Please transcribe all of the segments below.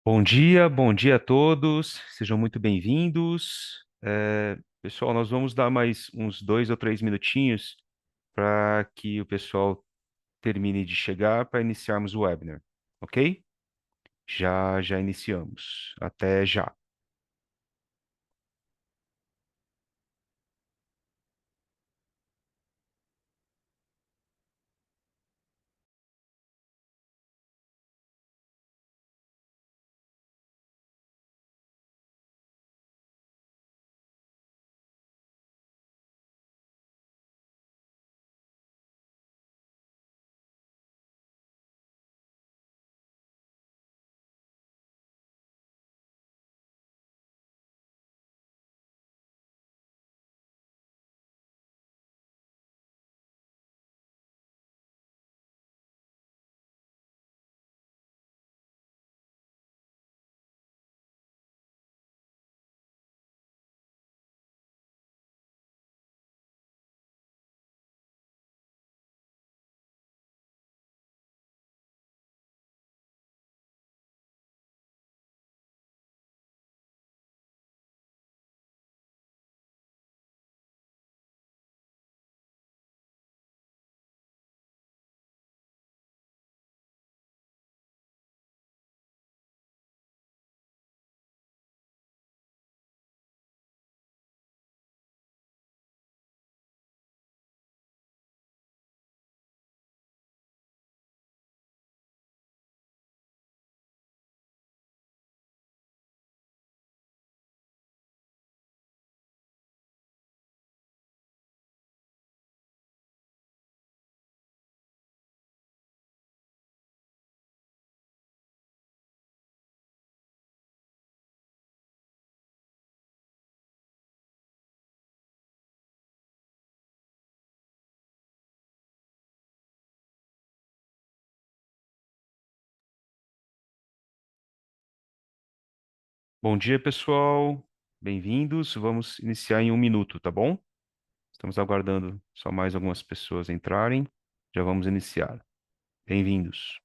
Bom dia a todos, sejam muito bem-vindos. Pessoal, nós vamos dar mais uns 2 ou 3 minutinhos para que o pessoal termine de chegar para iniciarmos o webinar, ok? Já iniciamos. Até já. Bom dia, pessoal. Bem-vindos. Vamos iniciar em 1 minuto, tá bom? Estamos aguardando só mais algumas pessoas entrarem. Já vamos iniciar. Bem-vindos.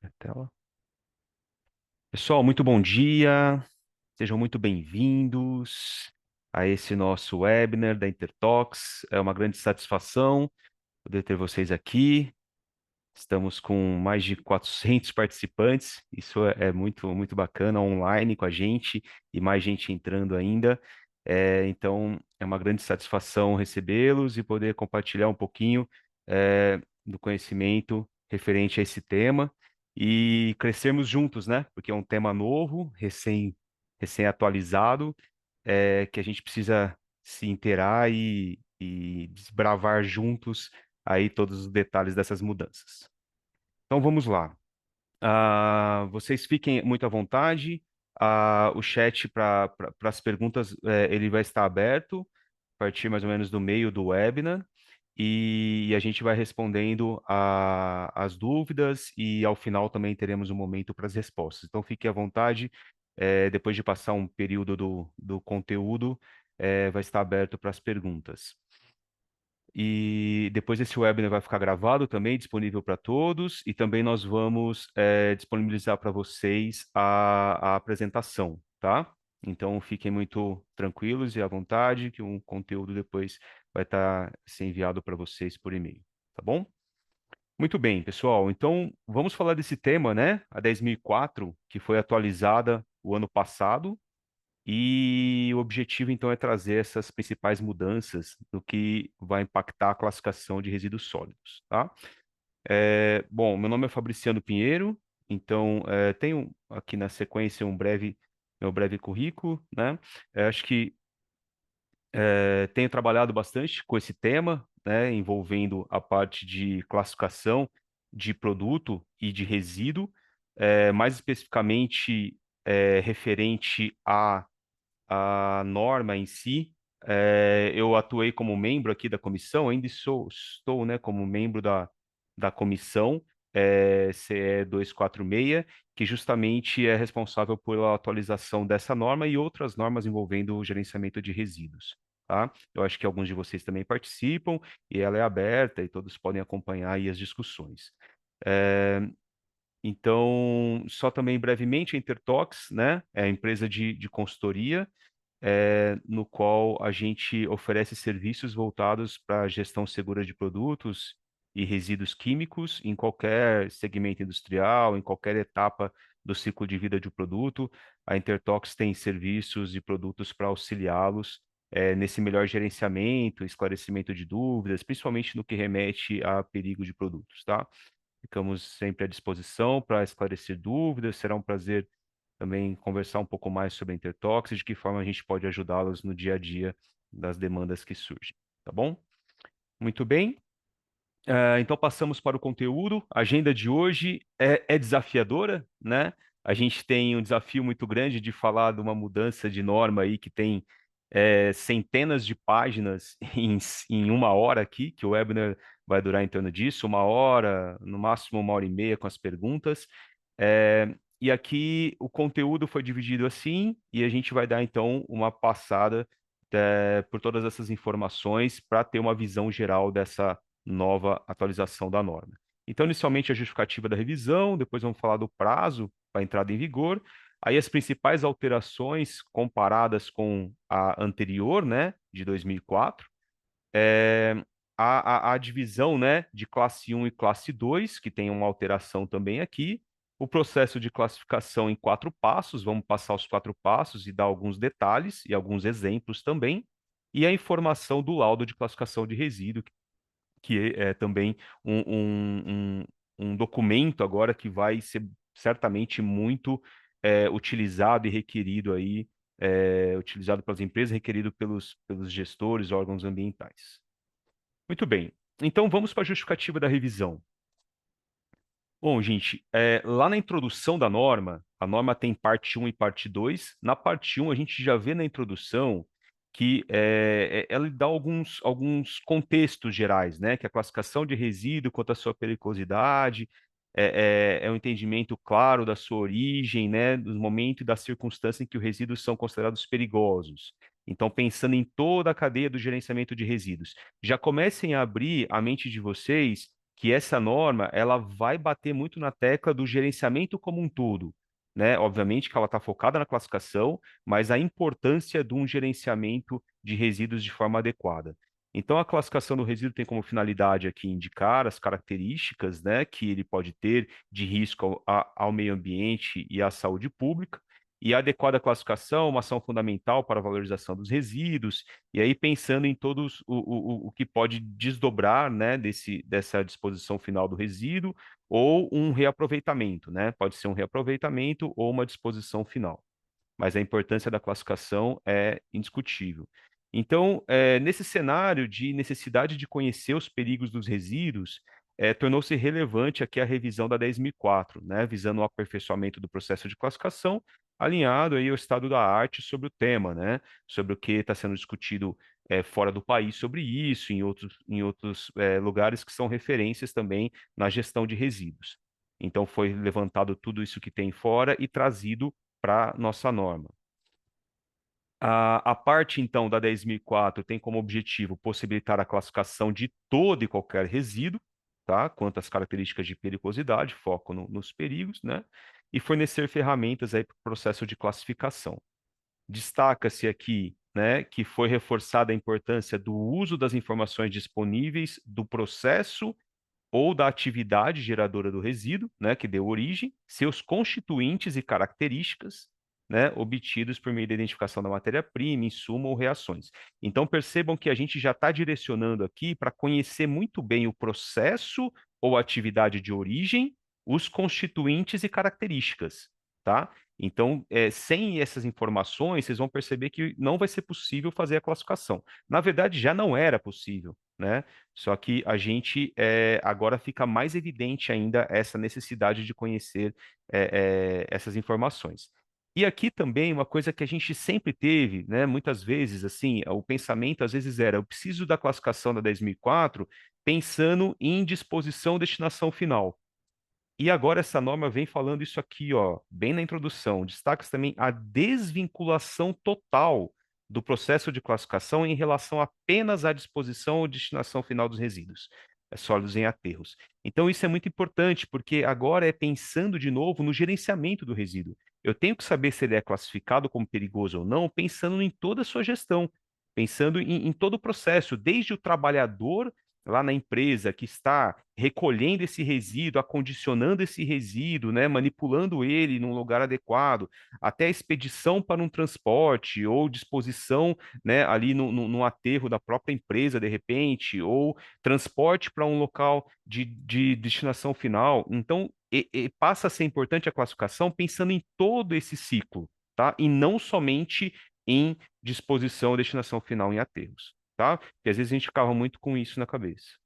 A tela. Pessoal, muito bom dia. Sejam muito bem-vindos a esse nosso webinar da Intertalks. É uma grande satisfação poder ter vocês aqui. Estamos com mais de 400 participantes. Isso é muito, muito bacana, online com a gente e mais gente entrando ainda. Então, é uma grande satisfação recebê-los e poder compartilhar um pouquinho, do conhecimento referente a esse tema e crescermos juntos, né? Porque é um tema novo, recém-atualizado, que a gente precisa se inteirar e desbravar juntos aí todos os detalhes dessas mudanças. Então vamos lá. Vocês fiquem muito à vontade. O chat para as perguntas ele vai estar aberto a partir mais ou menos do meio do webinar e a gente vai respondendo as dúvidas e ao final também teremos um momento para as respostas. Então fique à vontade. Depois de passar um período do conteúdo, vai estar aberto para as perguntas. E depois esse webinar vai ficar gravado também, disponível para todos, e também nós vamos disponibilizar para vocês a apresentação, tá? Então fiquem muito tranquilos e à vontade, que o conteúdo depois vai estar sendo enviado para vocês por e-mail, tá bom? Muito bem, pessoal. Então vamos falar desse tema, né? A 10.004, que foi atualizada o ano passado, e o objetivo, então, é trazer essas principais mudanças no que vai impactar a classificação de resíduos sólidos, tá? Bom, meu nome é Fabriciano Pinheiro, então tenho aqui na sequência meu breve currículo, né? Acho que tenho trabalhado bastante com esse tema, né, envolvendo a parte de classificação de produto e de resíduo, mais especificamente referente a norma em si. Eu atuei como membro aqui da comissão, ainda estou, né, como membro da comissão CE 246, que justamente é responsável pela atualização dessa norma e outras normas envolvendo o gerenciamento de resíduos. Tá? Eu acho que alguns de vocês também participam e ela é aberta e todos podem acompanhar aí as discussões. É, então, só também brevemente, a Intertox, né, é a empresa de consultoria no qual a gente oferece serviços voltados para a gestão segura de produtos e resíduos químicos em qualquer segmento industrial, em qualquer etapa do ciclo de vida de um produto. A Intertox tem serviços e produtos para auxiliá-los nesse melhor gerenciamento, esclarecimento de dúvidas, principalmente no que remete a perigo de produtos, tá? Ficamos sempre à disposição para esclarecer dúvidas. Será um prazer também conversar um pouco mais sobre a Intertox e de que forma a gente pode ajudá-los no dia a dia das demandas que surgem, tá bom? Muito bem. Então passamos para o conteúdo. A agenda de hoje é desafiadora, né? A gente tem um desafio muito grande de falar de uma mudança de norma aí que tem centenas de páginas em uma hora aqui, que o webinar vai durar em torno disso, uma hora, no máximo uma hora e meia com as perguntas. E aqui o conteúdo foi dividido assim, e a gente vai dar então uma passada por todas essas informações para ter uma visão geral dessa nova atualização da norma. Então, inicialmente, a justificativa da revisão, depois vamos falar do prazo para entrada em vigor, aí as principais alterações comparadas com a anterior, né, de 2004, é, a divisão, né, de classe 1 e classe 2, que tem uma alteração também aqui, o processo de classificação em 4 passos, vamos passar os 4 passos e dar alguns detalhes e alguns exemplos também, e a informação do laudo de classificação de resíduo, que é também um, um documento agora que vai ser certamente muito utilizado e requerido aí, utilizado pelas empresas, requerido pelos gestores, órgãos ambientais. Muito bem. Então vamos para a justificativa da revisão. Bom, gente, lá na introdução da norma, a norma tem parte 1 e parte 2. Na parte 1, a gente já vê na introdução que ela dá alguns contextos gerais, né? Que a classificação de resíduo quanto à sua periculosidade, é um entendimento claro da sua origem, né? Do momento e da circunstância em que os resíduos são considerados perigosos. Então, pensando em toda a cadeia do gerenciamento de resíduos, já comecem a abrir a mente de vocês que essa norma ela vai bater muito na tecla do gerenciamento como um todo, né? Obviamente que ela está focada na classificação, mas a importância de um gerenciamento de resíduos de forma adequada. Então, a classificação do resíduo tem como finalidade aqui indicar as características, né, que ele pode ter de risco ao meio ambiente e à saúde pública. E a adequada classificação, uma ação fundamental para a valorização dos resíduos, e aí pensando em todos o que pode desdobrar, né, dessa disposição final do resíduo, ou um reaproveitamento, né? Pode ser um reaproveitamento ou uma disposição final, mas a importância da classificação é indiscutível. Então, nesse cenário de necessidade de conhecer os perigos dos resíduos, tornou-se relevante aqui a revisão da 10.004, né, visando o aperfeiçoamento do processo de classificação, alinhado aí ao estado da arte sobre o tema, né, sobre o que está sendo discutido fora do país sobre isso, em outros lugares que são referências também na gestão de resíduos. Então, foi levantado tudo isso que tem fora e trazido para nossa norma. A parte, então, da 10.004 tem como objetivo possibilitar a classificação de todo e qualquer resíduo, tá? Quanto às características de periculosidade, foco nos perigos, né? E fornecer ferramentas aí para o processo de classificação. Destaca-se aqui, né, que foi reforçada a importância do uso das informações disponíveis do processo ou da atividade geradora do resíduo, né, que deu origem, seus constituintes e características, né, obtidos por meio da identificação da matéria-prima, insumo ou reações. Então percebam que a gente já está direcionando aqui para conhecer muito bem o processo ou atividade de origem, os constituintes e características, tá? Então, sem essas informações, vocês vão perceber que não vai ser possível fazer a classificação. Na verdade, já não era possível, né? Só que a gente agora fica mais evidente ainda essa necessidade de conhecer essas informações. E aqui também uma coisa que a gente sempre teve, né? Muitas vezes, assim, o pensamento às vezes era: eu preciso da classificação da 10.004 pensando em disposição destinação final. E agora essa norma vem falando isso aqui, ó, bem na introdução. Destaca também a desvinculação total do processo de classificação em relação apenas à disposição ou destinação final dos resíduos sólidos em aterros. Então isso é muito importante, porque agora é pensando de novo no gerenciamento do resíduo. Eu tenho que saber se ele é classificado como perigoso ou não, pensando em toda a sua gestão, pensando em todo o processo, desde o trabalhador lá na empresa que está recolhendo esse resíduo, acondicionando esse resíduo, né, manipulando ele num lugar adequado, até a expedição para um transporte ou disposição, né, ali no aterro da própria empresa, de repente, ou transporte para um local de destinação final. Então, passa a ser importante a classificação pensando em todo esse ciclo, tá? E não somente em disposição ou destinação final em aterros, tá? Porque às vezes a gente ficava muito com isso na cabeça.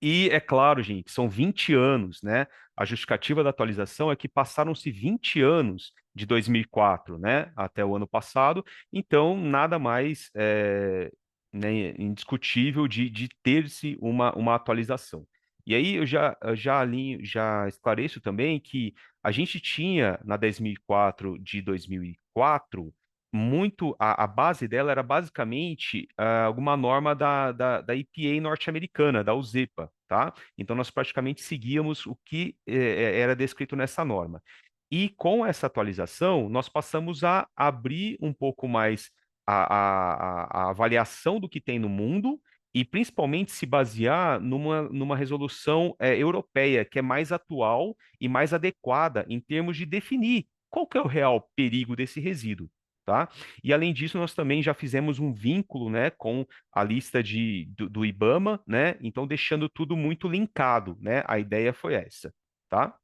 E é claro, gente, são 20 anos, né? A justificativa da atualização é que passaram-se 20 anos de 2004, né, até o ano passado, então nada mais né, indiscutível de ter-se uma atualização. E aí eu já esclareço também que a gente tinha na 10.004 de 2004 muito a base dela era basicamente alguma norma da EPA norte-americana, da USEPA, tá? Então nós praticamente seguíamos o que era descrito nessa norma. E com essa atualização, nós passamos a abrir um pouco mais a avaliação do que tem no mundo e principalmente se basear numa resolução europeia, que é mais atual e mais adequada em termos de definir qual que é o real perigo desse resíduo. Tá? E além disso, nós também já fizemos um vínculo, né, com a lista do IBAMA, né? Então deixando tudo muito linkado, né? A ideia foi essa, tá?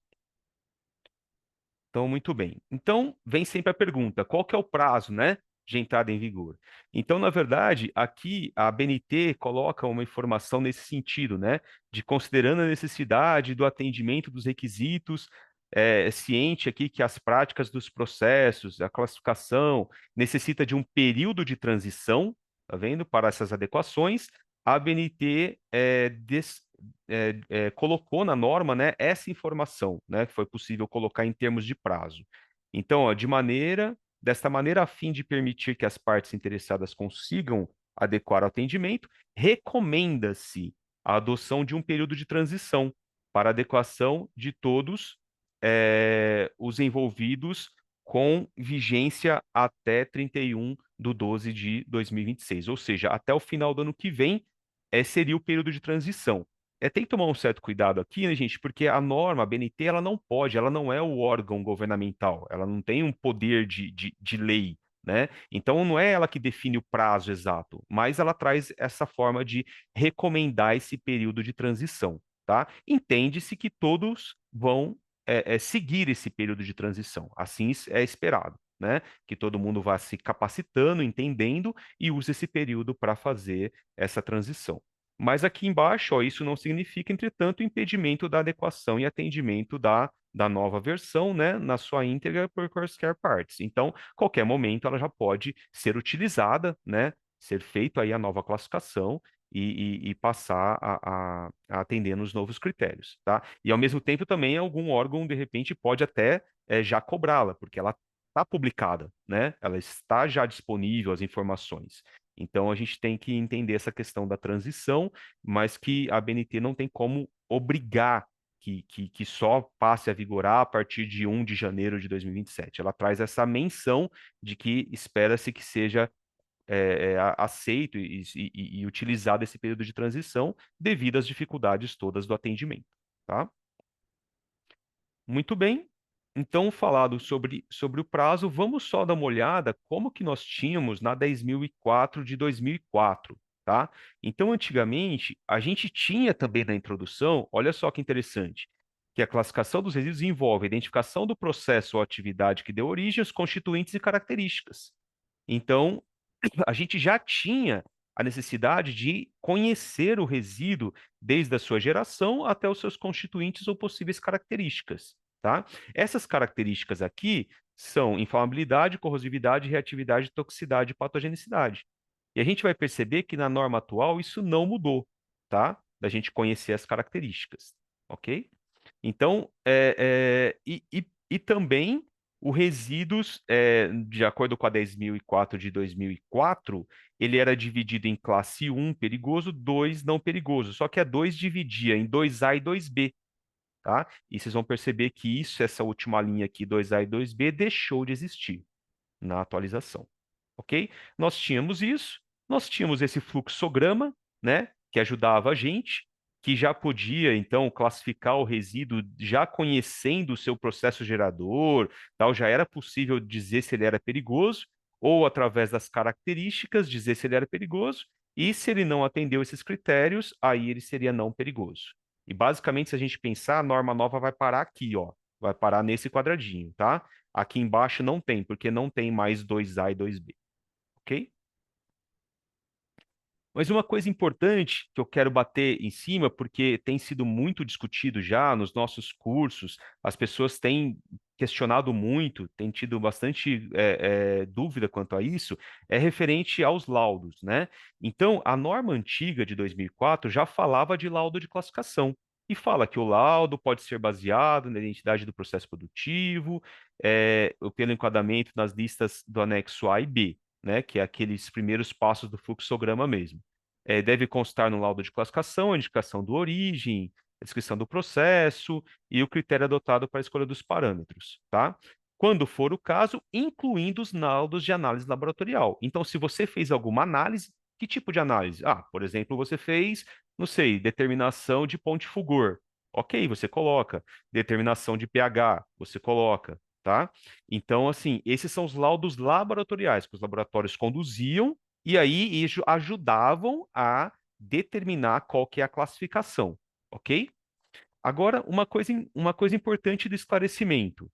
Então, muito bem. Então, vem sempre a pergunta: qual que é o prazo, né, de entrada em vigor? Então, na verdade, aqui a ABNT coloca uma informação nesse sentido, né, de considerando a necessidade do atendimento dos requisitos, ciente aqui que as práticas dos processos, a classificação, necessita de um período de transição, tá vendo, para essas adequações. A ABNT colocou na norma, né, essa informação, né, que foi possível colocar em termos de prazo. Então, ó, desta maneira, a fim de permitir que as partes interessadas consigam adequar o atendimento, recomenda-se a adoção de um período de transição para adequação de todos os envolvidos com vigência até 31/12 de 2026, ou seja, até o final do ano que vem, seria o período de transição. Tem que tomar um certo cuidado aqui, né, gente? Porque a norma, a BNT, ela não pode, ela não é o órgão governamental, ela não tem um poder de lei, né? Então não é ela que define o prazo exato, mas ela traz essa forma de recomendar esse período de transição, tá? Entende-se que todos vão seguir esse período de transição, assim é esperado, né? Que todo mundo vá se capacitando, entendendo e use esse período para fazer essa transição. Mas aqui embaixo, ó, isso não significa, entretanto, impedimento da adequação e atendimento da nova versão, né, na sua íntegra por quaisquer partes. Então, qualquer momento ela já pode ser utilizada, né, ser feito aí a nova classificação e passar a atender nos novos critérios, tá? E ao mesmo tempo também algum órgão, de repente, pode até já cobrá-la, porque ela está publicada, né? Ela está já disponível as informações. Então a gente tem que entender essa questão da transição, mas que a BNT não tem como obrigar que só passe a vigorar a partir de 1 de janeiro de 2027. Ela traz essa menção de que espera-se que seja aceito e utilizado esse período de transição devido às dificuldades todas do atendimento, tá? Muito bem. Então, falado sobre o prazo, vamos só dar uma olhada como que nós tínhamos na 10.004 de 2004. tá? Então, antigamente, a gente tinha também na introdução, olha só que interessante, que a classificação dos resíduos envolve a identificação do processo ou atividade que deu origem, os constituintes e características. Então, a gente já tinha a necessidade de conhecer o resíduo desde a sua geração até os seus constituintes ou possíveis características, tá? Essas características aqui são inflamabilidade, corrosividade, reatividade, toxicidade e patogenicidade. E a gente vai perceber que na norma atual isso não mudou, tá? Da gente conhecer as características, ok? Então, e também o resíduos, de acordo com a 10.004 de 2004, ele era dividido em classe 1 perigoso, 2 não perigoso. Só que a 2 dividia em 2A e 2B, tá? E vocês vão perceber que isso, essa última linha aqui, 2A e 2B, deixou de existir na atualização, ok? Nós tínhamos esse fluxograma, né, que ajudava a gente, que já podia, então, classificar o resíduo já conhecendo o seu processo gerador, tal, já era possível dizer se ele era perigoso, ou através das características dizer se ele era perigoso, e se ele não atendeu esses critérios, aí ele seria não perigoso. E basicamente, se a gente pensar, a norma nova vai parar aqui, ó, vai parar nesse quadradinho, tá? Aqui embaixo não tem, porque não tem mais 2A e 2B, ok? Mas uma coisa importante que eu quero bater em cima, porque tem sido muito discutido já nos nossos cursos, as pessoas têm questionado muito, têm tido bastante dúvida quanto a isso, é referente aos laudos, né? Então, a norma antiga de 2004 já falava de laudo de classificação. E fala que o laudo pode ser baseado na identidade do processo produtivo, pelo enquadramento nas listas do anexo A e B, né, que é aqueles primeiros passos do fluxograma mesmo. Deve constar no laudo de classificação a indicação do origem, a descrição do processo e o critério adotado para a escolha dos parâmetros, tá? Quando for o caso, incluindo os laudos de análise laboratorial. Então, se você fez alguma análise, que tipo de análise? Ah, por exemplo, você fez, não sei, determinação de ponte-fulgor. Ok, você coloca. Determinação de pH, você coloca, tá? Então, assim, esses são os laudos laboratoriais que os laboratórios conduziam e aí ajudavam a determinar qual que é a classificação, ok? Agora, uma coisa importante do esclarecimento.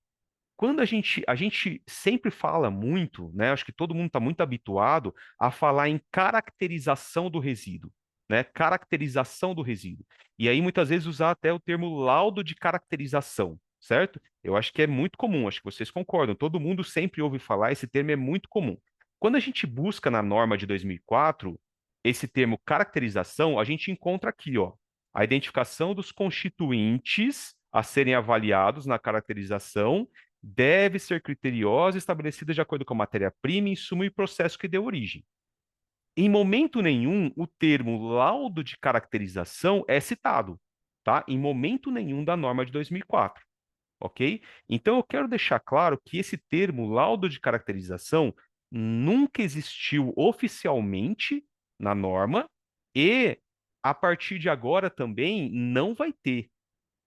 Quando a gente sempre fala muito, né? Acho que todo mundo está muito habituado a falar em caracterização do resíduo, né? Caracterização do resíduo. E aí, muitas vezes, usar até o termo laudo de caracterização, certo? Eu acho que é muito comum, acho que vocês concordam. Todo mundo sempre ouve falar, esse termo é muito comum. Quando a gente busca na norma de 2004, esse termo caracterização, a gente encontra aqui, ó, a identificação dos constituintes a serem avaliados na caracterização deve ser criteriosa e estabelecida de acordo com a matéria-prima, insumo e processo que deu origem. Em momento nenhum, o termo laudo de caracterização é citado, tá? Em momento nenhum da norma de 2004, ok? Então, eu quero deixar claro que esse termo laudo de caracterização nunca existiu oficialmente na norma e, a partir de agora também, não vai ter.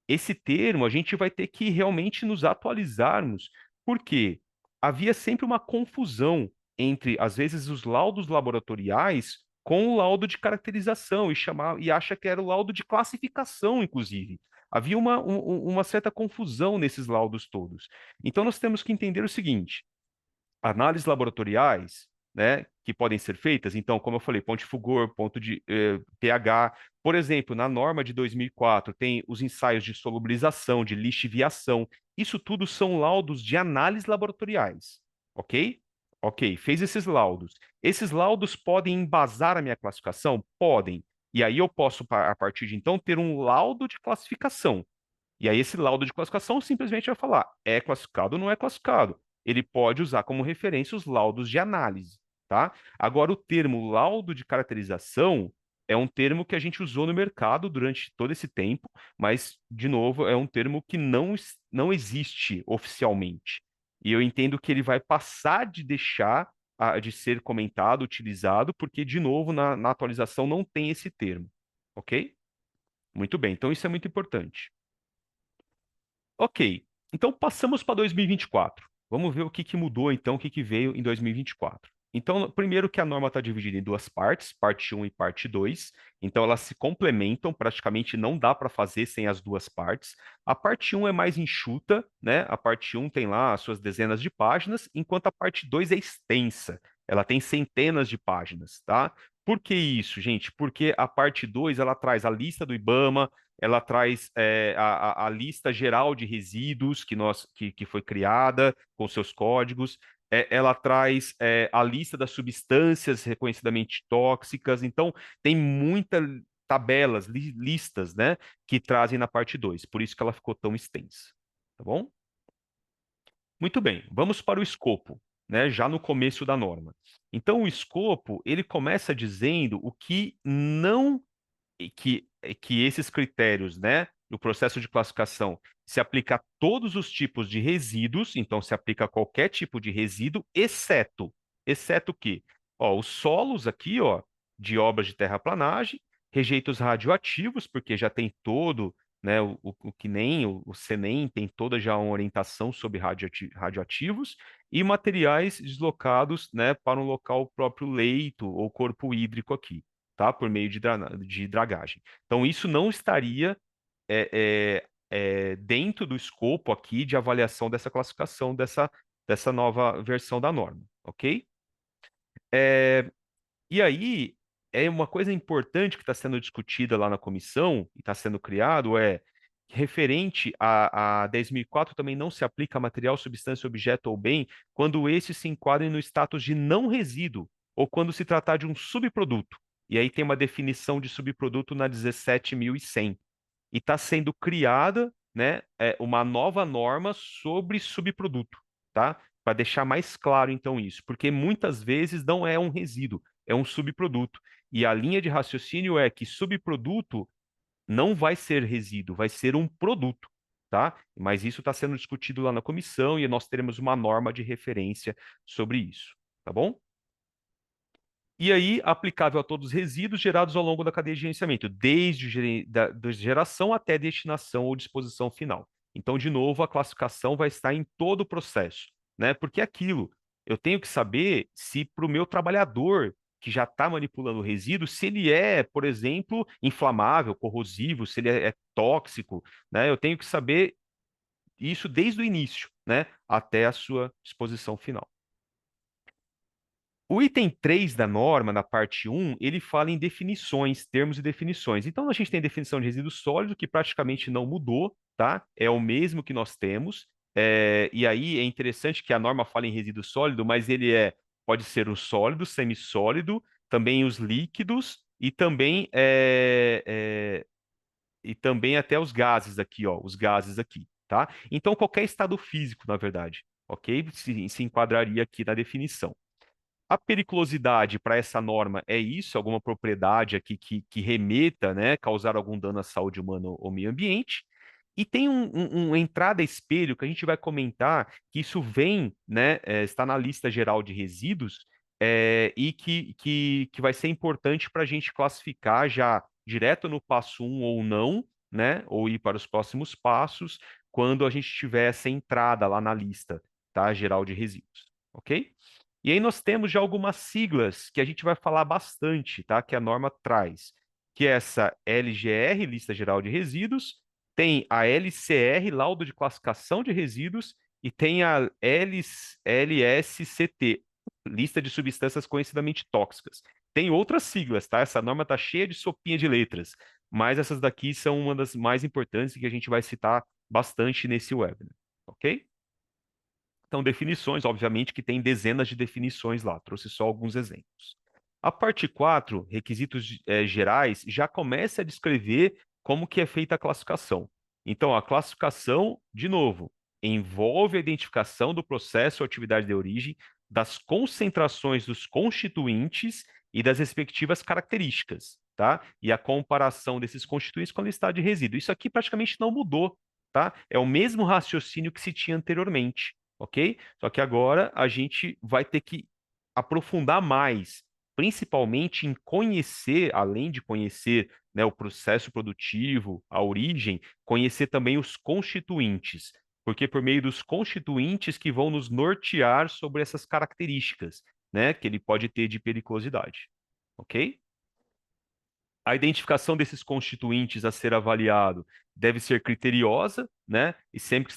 Esse termo a gente vai ter que realmente nos atualizarmos, porque havia sempre uma confusão entre, às vezes, os laudos laboratoriais com o laudo de caracterização e acha que era o laudo de classificação, inclusive. Havia uma certa confusão nesses laudos todos. Então, nós temos que entender o seguinte: análises laboratoriais, né, que podem ser feitas. Então, como eu falei, ponto de fulgor, ponto de pH. Por exemplo, na norma de 2004, tem os ensaios de solubilização, de lixiviação. Isso tudo são laudos de análises laboratoriais, ok? Ok, fez esses laudos. Esses laudos podem embasar a minha classificação? Podem. E aí eu posso, a partir de então, ter um laudo de classificação. E aí esse laudo de classificação simplesmente vai falar, é classificado ou não é classificado. Ele pode usar como referência os laudos de análise, tá? Agora, o termo laudo de caracterização é um termo que a gente usou no mercado durante todo esse tempo, mas, de novo, é um termo que não existe oficialmente. E eu entendo que ele vai passar de deixar de ser comentado, utilizado, porque, de novo, na atualização não tem esse termo, ok? Muito bem, então isso é muito importante. Ok, então passamos para 2024. Vamos ver o que mudou então, o que veio em 2024. Então, primeiro que a norma está dividida em duas partes, parte um e parte 2. Então, elas se complementam, praticamente não dá para fazer sem as duas partes. A parte um é mais enxuta, né? A parte um tem lá as suas dezenas de páginas, enquanto a parte 2 é extensa. Ela tem centenas de páginas, tá? Por que isso, gente? Porque a parte 2 ela traz a lista do IBAMA, ela traz a lista geral de resíduos que foi criada com seus códigos, ela traz a lista das substâncias reconhecidamente tóxicas, então tem muitas tabelas, listas, né, que trazem na parte 2. Por isso que ela ficou tão extensa, tá bom? Muito bem, vamos para o escopo, né, já no começo da norma. Então, o escopo, ele começa dizendo o que não que esses critérios, né, do processo de classificação se aplica a todos os tipos de resíduos, então se aplica a qualquer tipo de resíduo, exceto o quê? Ó, os solos aqui, ó, de obras de terraplanagem, rejeitos radioativos, porque já tem todo, né, o que nem o CENEM tem toda já uma orientação sobre radioativos e materiais deslocados, né, para um local próprio leito ou corpo hídrico aqui, tá? Por meio de dragagem. Então, isso não estaria dentro do escopo aqui de avaliação dessa classificação, dessa nova versão da norma, ok? É, e aí, é uma coisa importante que está sendo discutida lá na comissão e está sendo criado referente a 10.004 também não se aplica a material, substância, objeto ou bem quando esses se enquadrem no status de não resíduo ou quando se tratar de um subproduto. E aí tem uma definição de subproduto na 17.100. E está sendo criada, né, uma nova norma sobre subproduto, tá? Para deixar mais claro, então, isso. Porque muitas vezes não é um resíduo, é um subproduto. E a linha de raciocínio é que subproduto não vai ser resíduo, vai ser um produto, tá? Mas isso está sendo discutido lá na comissão e nós teremos uma norma de referência sobre isso, tá bom? E aí, aplicável a todos os resíduos gerados ao longo da cadeia de gerenciamento, desde da geração até destinação ou disposição final. Então, de novo, a classificação vai estar em todo o processo, né? Porque é aquilo, eu tenho que saber se para o meu trabalhador que já está manipulando o resíduo, se ele é, por exemplo, inflamável, corrosivo, se ele é tóxico, né? Eu tenho que saber isso desde o início, né? Até a sua disposição final. O item 3 da norma, na parte um, ele fala em definições, termos e definições. Então, a gente tem definição de resíduo sólido, que praticamente não mudou, tá? É o mesmo que nós temos. E aí é interessante que a norma fala em resíduo sólido, mas ele pode ser o sólido, semissólido, também os líquidos e também até os gases aqui, ó, os gases aqui, tá? Então, qualquer estado físico, na verdade, ok? Se enquadraria aqui na definição. A periculosidade para essa norma é isso, alguma propriedade aqui que remeta, né, causar algum dano à saúde humana ou meio ambiente. E tem uma entrada espelho que a gente vai comentar que isso vem, né, está na lista geral de resíduos e que vai ser importante para a gente classificar já direto no passo um ou não, né, ou ir para os próximos passos quando a gente tiver essa entrada lá na lista, tá, geral de resíduos, ok? E aí nós temos já algumas siglas que a gente vai falar bastante, tá? Que a norma traz, que é essa LGR, Lista Geral de Resíduos, tem a LCR, Laudo de Classificação de Resíduos, e tem a LSCT, Lista de Substâncias Conhecidamente Tóxicas. Tem outras siglas, tá? Essa norma tá cheia de sopinha de letras, mas essas daqui são uma das mais importantes e que a gente vai citar bastante nesse webinar, ok? Então, definições, obviamente, que tem dezenas de definições lá, trouxe só alguns exemplos. A parte 4, requisitos gerais, já começa a descrever como que é feita a classificação. Então, a classificação, de novo, envolve a identificação do processo ou atividade de origem, das concentrações dos constituintes e das respectivas características, tá? E a comparação desses constituintes com a listagem de resíduo. Isso aqui praticamente não mudou, tá? É o mesmo raciocínio que se tinha anteriormente, ok? Só que agora a gente vai ter que aprofundar mais, principalmente em conhecer, além de conhecer, né, o processo produtivo, a origem, conhecer também os constituintes, porque por meio dos constituintes que vão nos nortear sobre essas características, né, que ele pode ter de periculosidade, ok? A identificação desses constituintes a ser avaliado deve ser criteriosa, né? E sempre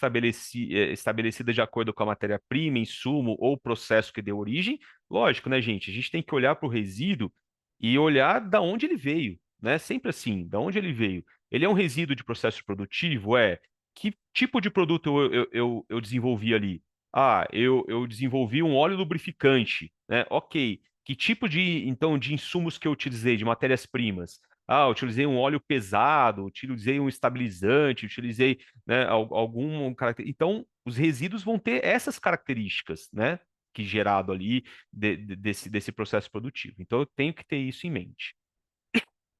estabelecida de acordo com a matéria-prima, insumo ou processo que deu origem. Lógico, né, gente? A gente tem que olhar para o resíduo e olhar da onde ele veio, né? Sempre assim, da onde ele veio. Ele é um resíduo de processo produtivo? É. Que tipo de produto eu desenvolvi ali? Ah, eu desenvolvi um óleo lubrificante, né? Ok. Que tipo então, de insumos que eu utilizei, de matérias-primas? Ah, eu utilizei um óleo pesado, utilizei um estabilizante, utilizei, né, algum característica. Então, os resíduos vão ter essas características, né, que gerado ali desse processo produtivo. Então, eu tenho que ter isso em mente.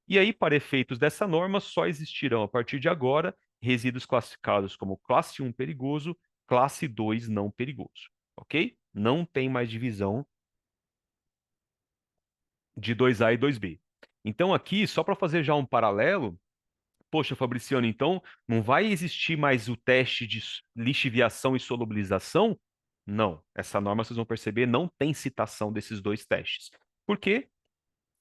E aí, para efeitos dessa norma, só existirão, a partir de agora, resíduos classificados como classe 1 perigoso, classe 2 não perigoso, ok? Não tem mais divisão de 2A e 2B. Então, aqui, só para fazer já um paralelo, poxa, Fabriciano, então não vai existir mais o teste de lixiviação e solubilização? Não. Essa norma, vocês vão perceber, não tem citação desses dois testes. Por quê?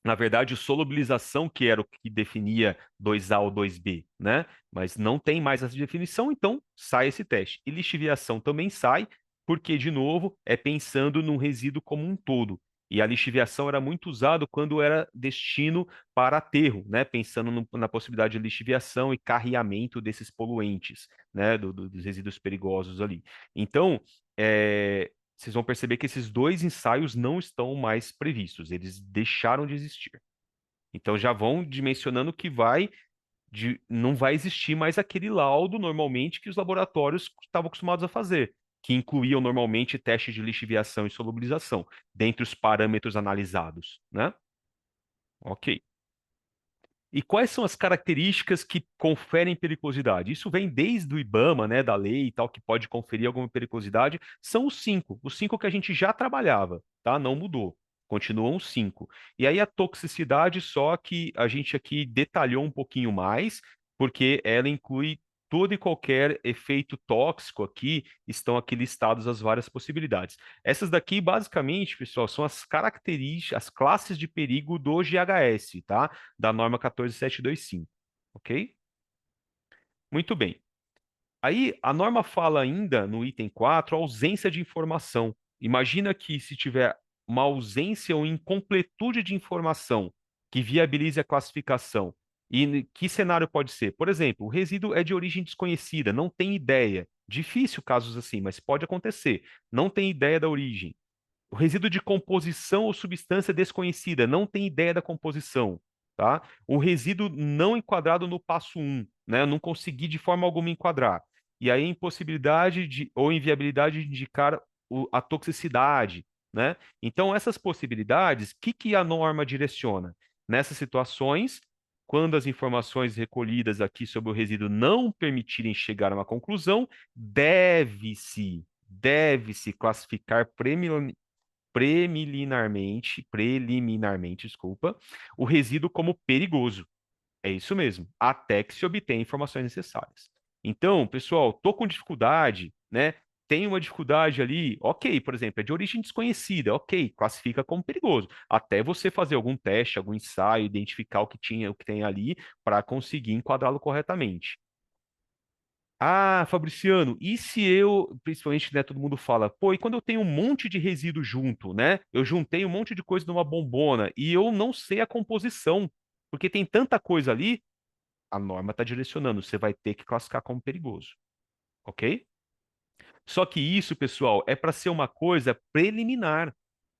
Na verdade, solubilização que era o que definia 2A ou 2B, né? Mas não tem mais essa definição, então sai esse teste. E lixiviação também sai, porque, de novo, é pensando num resíduo como um todo. E a lixiviação era muito usado quando era destino para aterro, né? Pensando na possibilidade de lixiviação e carreamento desses poluentes, né? Dos resíduos perigosos ali. Então, vocês vão perceber que esses dois ensaios não estão mais previstos, eles deixaram de existir. Então já vão dimensionando que não vai existir mais aquele laudo normalmente que os laboratórios estavam acostumados a fazer, que incluíam normalmente testes de lixiviação e solubilização, dentre os parâmetros analisados, né? Ok. E quais são as características que conferem periculosidade? Isso vem desde o IBAMA, né, da lei e tal, que pode conferir alguma periculosidade. São os cinco que a gente já trabalhava, tá? Não mudou. Continuam os cinco. E aí a toxicidade, só que a gente aqui detalhou um pouquinho mais, porque ela inclui todo e qualquer efeito tóxico aqui, estão aqui listados as várias possibilidades. Essas daqui, basicamente, pessoal, são as características, as classes de perigo do GHS, tá? Da norma 14725, ok? Muito bem. Aí a norma fala ainda no item 4, ausência de informação. Imagina que se tiver uma ausência ou incompletude de informação que viabilize a classificação. E que cenário pode ser? Por exemplo, o resíduo é de origem desconhecida, não tem ideia. Difícil casos assim, mas pode acontecer. Não tem ideia da origem. O resíduo de composição ou substância desconhecida, não tem ideia da composição, tá? O resíduo não enquadrado no passo um, né? Eu não consegui de forma alguma enquadrar. E aí, impossibilidade ou inviabilidade de indicar a toxicidade, né? Então, essas possibilidades, o que a norma direciona? Nessas situações, quando as informações recolhidas aqui sobre o resíduo não permitirem chegar a uma conclusão, deve-se classificar preliminarmente, desculpa, o resíduo como perigoso. É isso mesmo, até que se obtenha informações necessárias. Então, pessoal, tô com dificuldade, né? Tem uma dificuldade ali, ok, por exemplo, é de origem desconhecida, ok, classifica como perigoso. Até você fazer algum teste, algum ensaio, identificar o que tem ali para conseguir enquadrá-lo corretamente. Ah, Fabriciano, e se eu, principalmente, né, todo mundo fala, pô, e quando eu tenho um monte de resíduo junto, né? Eu juntei um monte de coisa numa bombona e eu não sei a composição, porque tem tanta coisa ali, a norma está direcionando, você vai ter que classificar como perigoso, ok? Só que isso, pessoal, é para ser uma coisa preliminar,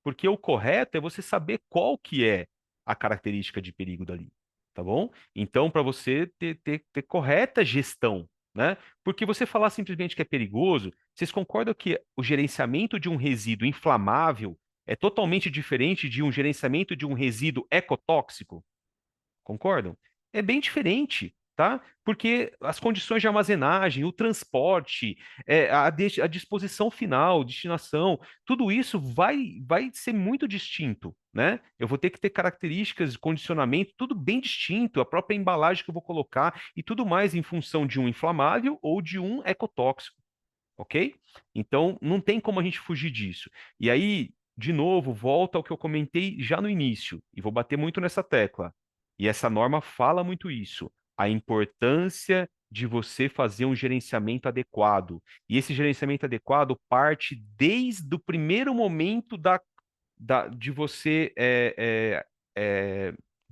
porque o correto é você saber qual que é a característica de perigo dali, tá bom? Então, para você ter correta gestão, né? Porque você falar simplesmente que é perigoso, vocês concordam que o gerenciamento de um resíduo inflamável é totalmente diferente de um gerenciamento de um resíduo ecotóxico? Concordam? É bem diferente, tá? Porque as condições de armazenagem, o transporte, a disposição final, destinação, tudo isso vai ser muito distinto, né? Eu vou ter que ter características, condicionamento, tudo bem distinto, a própria embalagem que eu vou colocar e tudo mais em função de um inflamável ou de um ecotóxico, ok? Então, não tem como a gente fugir disso. E aí, de novo, volta ao que eu comentei já no início, e vou bater muito nessa tecla. E essa norma fala muito isso, a importância de você fazer um gerenciamento adequado. E esse gerenciamento adequado parte desde o primeiro momento de você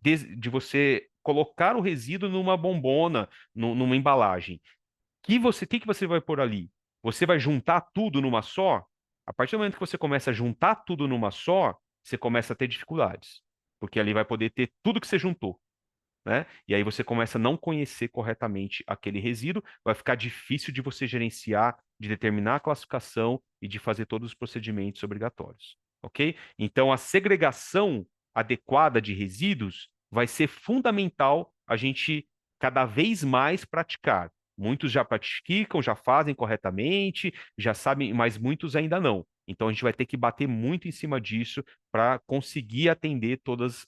de você colocar o resíduo numa bombona, numa embalagem. Que você vai pôr ali? Você vai juntar tudo numa só? A partir do momento que você começa a juntar tudo numa só, você começa a ter dificuldades, porque ali vai poder ter tudo que você juntou, né? E aí você começa a não conhecer corretamente aquele resíduo, vai ficar difícil de você gerenciar, de determinar a classificação e de fazer todos os procedimentos obrigatórios, ok? Então, a segregação adequada de resíduos vai ser fundamental a gente cada vez mais praticar. Muitos já praticam, já fazem corretamente, já sabem, mas muitos ainda não. Então, a gente vai ter que bater muito em cima disso para conseguir atender todas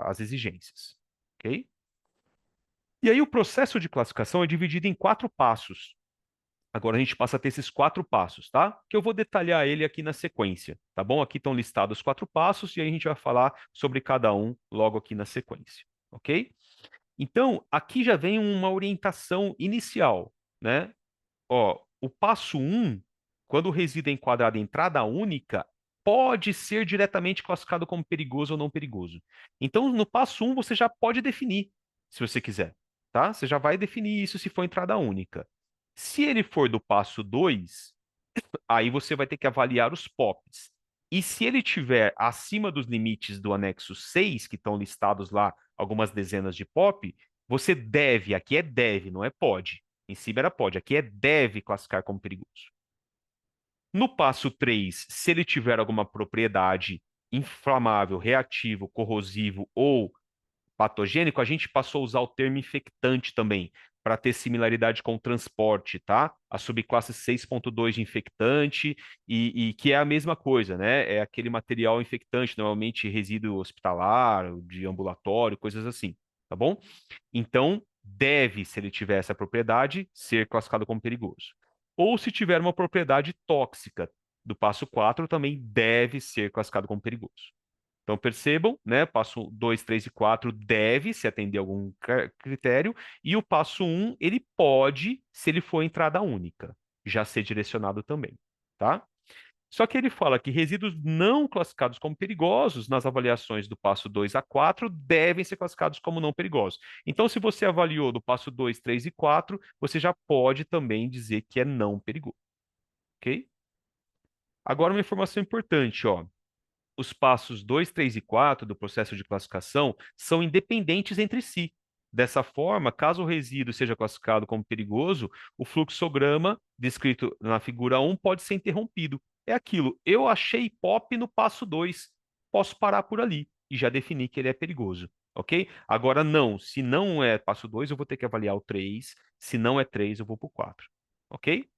as exigências. Ok? E aí o processo de classificação é dividido em 4 passos. Agora a gente passa a ter esses 4 passos, tá? Que eu vou detalhar ele aqui na sequência, tá bom? Aqui estão listados os 4 passos e aí a gente vai falar sobre cada um logo aqui na sequência, ok? Então, aqui já vem uma orientação inicial, né? Ó, o passo um, quando o resíduo é enquadrado em entrada única, pode ser diretamente classificado como perigoso ou não perigoso. Então, no passo um, você já pode definir, se você quiser, tá? Você já vai definir isso se for entrada única. Se ele for do passo 2, aí você vai ter que avaliar os POPs. E se ele tiver acima dos limites do anexo 6, que estão listados lá algumas dezenas de POP, você deve, aqui é deve, não é pode. Em cima era pode, aqui é deve classificar como perigoso. No passo 3, se ele tiver alguma propriedade inflamável, reativo, corrosivo ou patogênico, a gente passou a usar o termo infectante também, para ter similaridade com o transporte, tá? A subclasse 6.2 de infectante, e que é a mesma coisa, né? É aquele material infectante, normalmente resíduo hospitalar, de ambulatório, coisas assim, tá bom? Então, deve, se ele tiver essa propriedade, ser classificado como perigoso. Ou se tiver uma propriedade tóxica, do passo 4, também deve ser classificado como perigoso. Então percebam, né? Passo 2, 3 e 4 deve se atender a algum critério, e o passo um ele pode, se ele for entrada única, já ser direcionado também, tá? Só que ele fala que resíduos não classificados como perigosos nas avaliações do passo 2 a 4 devem ser classificados como não perigosos. Então, se você avaliou do passo 2, 3 e 4, você já pode também dizer que é não perigoso, ok? Agora uma informação importante, ó. Os passos 2, 3 e 4 do processo de classificação são independentes entre si. Dessa forma, caso o resíduo seja classificado como perigoso, o fluxograma descrito na figura 1 pode ser interrompido. É aquilo, eu achei POP no passo 2, posso parar por ali e já definir que ele é perigoso, ok? Agora não, se não é passo 2, eu vou ter que avaliar o 3, se não é 3, eu vou para o 4, ok?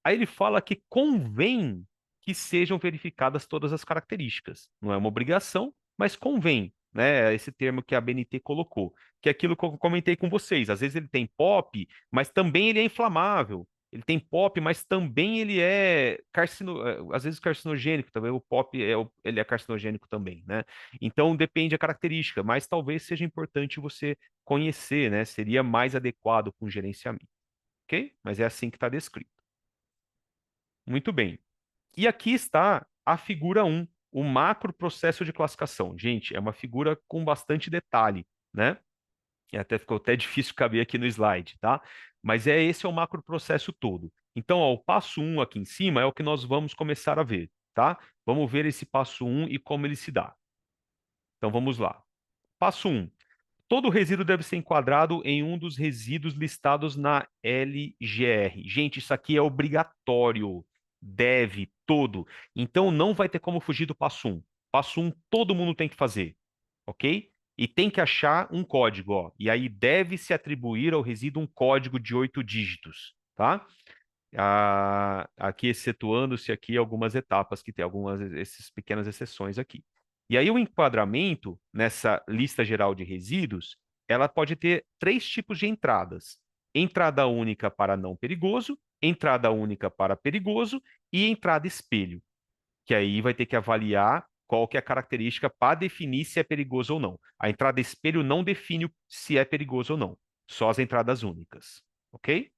Aí ele fala que convém que sejam verificadas todas as características. Não é uma obrigação, mas convém, né? Esse termo que a BNT colocou, que é aquilo que eu comentei com vocês. Às vezes ele tem POP, mas também ele é inflamável. Ele tem POP, mas também ele é às vezes carcinogênico, também o POP ele é carcinogênico também, né? Então depende da característica, mas talvez seja importante você conhecer, né? Seria mais adequado com o gerenciamento, ok? Mas é assim que está descrito. Muito bem. E aqui está a figura um, o macro processo de classificação. Gente, é uma figura com bastante detalhe, né? E até ficou até difícil caber aqui no slide, tá? Mas esse é o macro processo todo. Então, ó, o passo um aqui em cima é o que nós vamos começar a ver, tá? Vamos ver esse passo um e como ele se dá. Então, vamos lá. Passo um. Todo resíduo deve ser enquadrado em um dos resíduos listados na LGR. Gente, isso aqui é obrigatório. Deve, todo. Então não vai ter como fugir do passo um. Passo um, todo mundo tem que fazer, ok? E tem que achar um código, ó. E aí deve se atribuir ao resíduo um código de 8 dígitos, tá? Aqui excetuando-se aqui algumas etapas que tem algumas essas pequenas exceções aqui. E aí o enquadramento nessa lista geral de resíduos, ela pode ter 3 tipos de entradas: entrada única para não perigoso, entrada única para perigoso e entrada espelho. que aí vai ter que avaliar qual que é a característica para definir se é perigoso ou não. A entrada espelho não define se é perigoso ou não, só as entradas únicas, ok?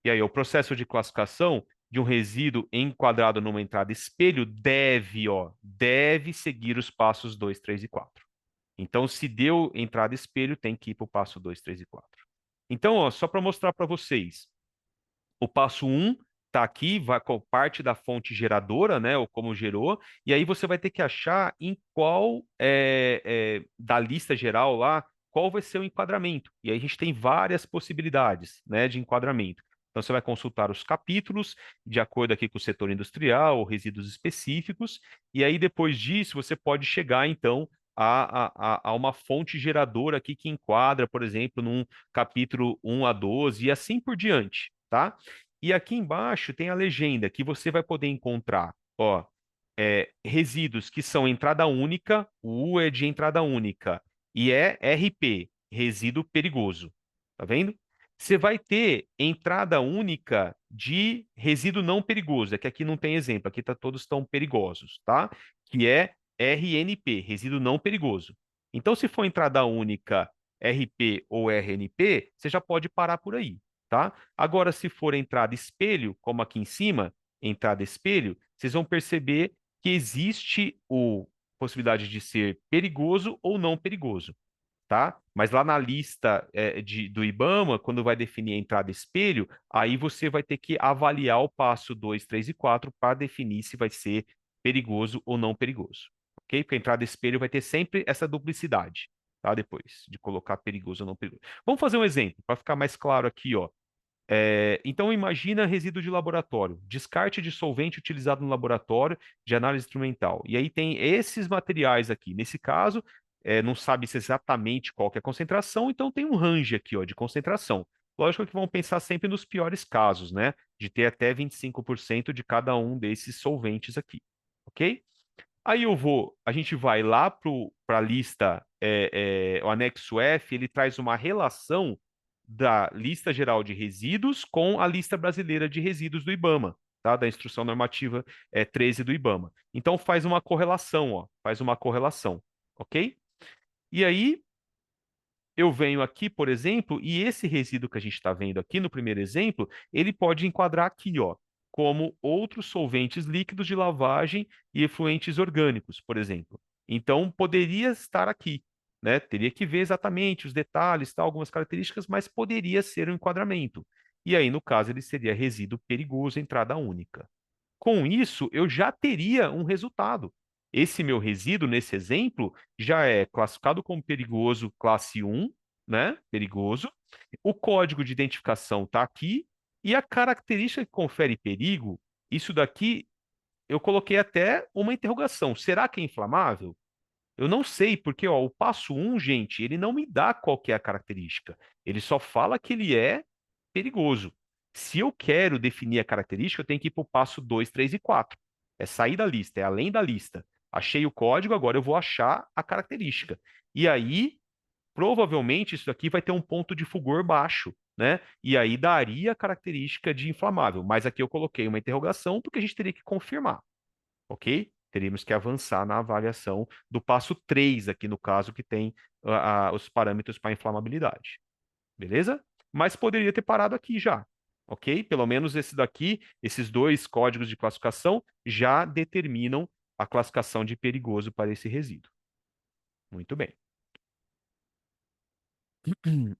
E aí, o processo de classificação de um resíduo enquadrado numa entrada espelho deve seguir os passos 2, 3 e 4. Então, se deu entrada espelho, tem que ir para o passo 2, 3 e 4. Então, ó, só para mostrar para vocês, o passo um está aqui, vai com parte da fonte geradora, né, ou como gerou, e aí você vai ter que achar em qual da lista geral lá, qual vai ser o enquadramento. E aí a gente tem várias possibilidades, né, de enquadramento. Então você vai consultar os capítulos de acordo aqui com o setor industrial ou resíduos específicos, e aí depois disso você pode chegar então a uma fonte geradora aqui que enquadra, por exemplo, num capítulo 1 a 12 e assim por diante, tá? E aqui embaixo tem a legenda que você vai poder encontrar, ó, resíduos que são entrada única, o U é de entrada única, e é RP, resíduo perigoso. Tá vendo? Você vai ter entrada única de resíduo não perigoso, é que aqui não tem exemplo, aqui todos estão perigosos, tá? Que é RNP, resíduo não perigoso. Então, se for entrada única RP ou RNP, você já pode parar por aí, tá? Agora, se for entrada espelho, como aqui em cima, entrada espelho, vocês vão perceber que existe a possibilidade de ser perigoso ou não perigoso, tá? Mas lá na lista do IBAMA, quando vai definir a entrada espelho, aí você vai ter que avaliar o passo 2, 3 e 4 para definir se vai ser perigoso ou não perigoso, ok? Porque a entrada espelho vai ter sempre essa duplicidade, tá? Depois de colocar perigoso ou não perigoso. Vamos fazer um exemplo para ficar mais claro aqui, ó. Então, imagina resíduo de laboratório, descarte de solvente utilizado no laboratório de análise instrumental. E aí tem esses materiais aqui. Nesse caso, não sabe se exatamente qual que é a concentração, então tem um range aqui, ó, de concentração. Lógico que vão pensar sempre nos piores casos, né? De ter até 25% de cada um desses solventes aqui, ok? Aí a gente vai lá para a lista, o anexo F, ele traz uma relação da lista geral de resíduos com a lista brasileira de resíduos do IBAMA, tá? Da Instrução Normativa 13 do IBAMA. Então faz uma correlação, ó, faz uma correlação, ok? E aí eu venho aqui, por exemplo, e esse resíduo que a gente está vendo aqui no primeiro exemplo, ele pode enquadrar aqui, ó, como outros solventes líquidos de lavagem e efluentes orgânicos, por exemplo. Então, poderia estar aqui, né? Teria que ver exatamente os detalhes, tal, algumas características, mas poderia ser um enquadramento. E aí, no caso, ele seria resíduo perigoso, entrada única. Com isso, eu já teria um resultado. Esse meu resíduo, nesse exemplo, já é classificado como perigoso, classe 1, né? Perigoso. O código de identificação está aqui. E a característica que confere perigo, isso daqui, eu coloquei até uma interrogação. Será que é inflamável? Eu não sei, porque ó, o passo um, gente, ele não me dá qual que é a característica. Ele só fala que ele é perigoso. Se eu quero definir a característica, eu tenho que ir para o passo 2, 3 e 4. É sair da lista, é além da lista. Achei o código, agora eu vou achar a característica. E aí, provavelmente, isso aqui vai ter um ponto de fulgor baixo, né? E aí daria a característica de inflamável. Mas aqui eu coloquei uma interrogação, porque a gente teria que confirmar, ok? Teríamos que avançar na avaliação do passo 3 aqui no caso, que tem os parâmetros para inflamabilidade. Beleza? Mas poderia ter parado aqui já, ok? Pelo menos esse daqui, esses dois códigos de classificação já determinam a classificação de perigoso para esse resíduo. Muito bem.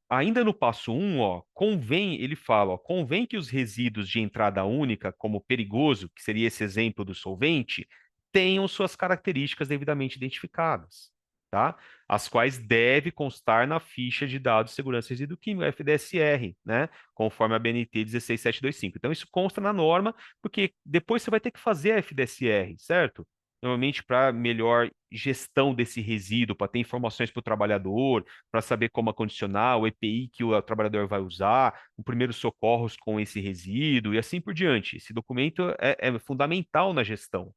Ainda no passo 1, ó, ele fala, ó, convém que os resíduos de entrada única, como perigoso, que seria esse exemplo do solvente, tenham suas características devidamente identificadas, tá? As quais deve constar na ficha de dados de segurança resíduo químico, FDSR, né? Conforme a BNT 16725. Então, isso consta na norma, porque depois você vai ter que fazer a FDSR, certo? Normalmente para melhor gestão desse resíduo, para ter informações para o trabalhador, para saber como acondicionar, o EPI que o trabalhador vai usar, o primeiro socorros com esse resíduo e assim por diante. Esse documento é fundamental na gestão.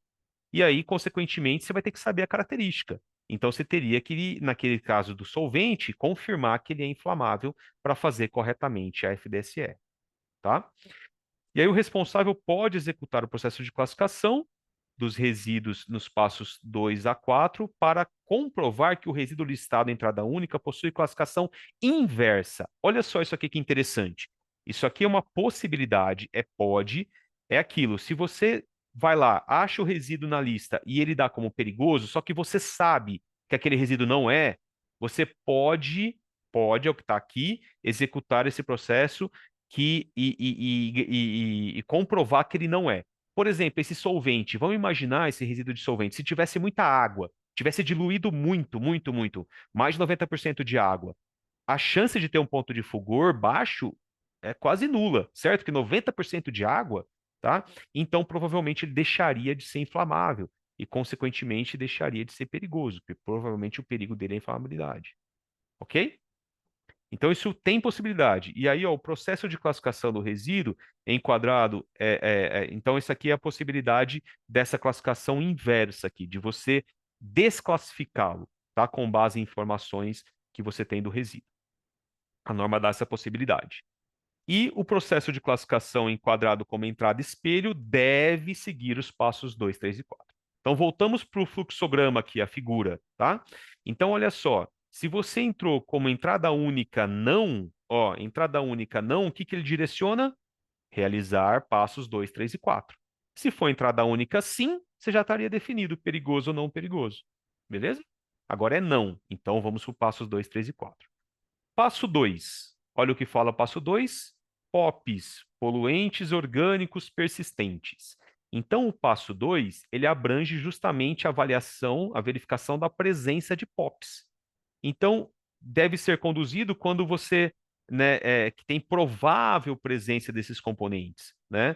E aí, consequentemente, você vai ter que saber a característica. Então, você teria que, naquele caso do solvente, confirmar que ele é inflamável para fazer corretamente a FDSE, tá? E aí, o responsável pode executar o processo de classificação dos resíduos nos passos 2 a 4 para comprovar que o resíduo listado em entrada única possui classificação inversa. Olha só isso aqui que interessante. Isso aqui é uma possibilidade, pode, é aquilo. Se você vai lá, acha o resíduo na lista e ele dá como perigoso, só que você sabe que aquele resíduo não é, você pode, é o que está aqui, executar esse processo e comprovar que ele não é. Por exemplo, esse solvente, vamos imaginar esse resíduo de solvente, se tivesse muita água, tivesse diluído muito, muito, muito, mais de 90% de água, a chance de ter um ponto de fulgor baixo é quase nula, certo? Que 90% de água, tá? Então, provavelmente ele deixaria de ser inflamável e, consequentemente, deixaria de ser perigoso, porque provavelmente o perigo dele é a inflamabilidade, ok? Então, isso tem possibilidade. E aí, ó, o processo de classificação do resíduo enquadrado, então, isso aqui é a possibilidade dessa classificação inversa aqui, de você desclassificá-lo, tá? Com base em informações que você tem do resíduo. A norma dá essa possibilidade. E o processo de classificação enquadrado como entrada espelho deve seguir os passos 2, 3 e 4. Então, voltamos para o fluxograma aqui, a figura, tá? Então, olha só, se você entrou como entrada única não, ó, entrada única não, o que que ele direciona? Realizar passos 2, 3 e 4. Se for entrada única sim, você já estaria definido perigoso ou não perigoso. Beleza? Agora é não. Então, vamos para os passos 2, 3 e 4. Passo 2. Olha o que fala passo 2. POPs, poluentes orgânicos persistentes. Então, o passo 2, ele abrange justamente a avaliação, a verificação da presença de POPs. Então, deve ser conduzido quando você, né, que tem provável presença desses componentes, né?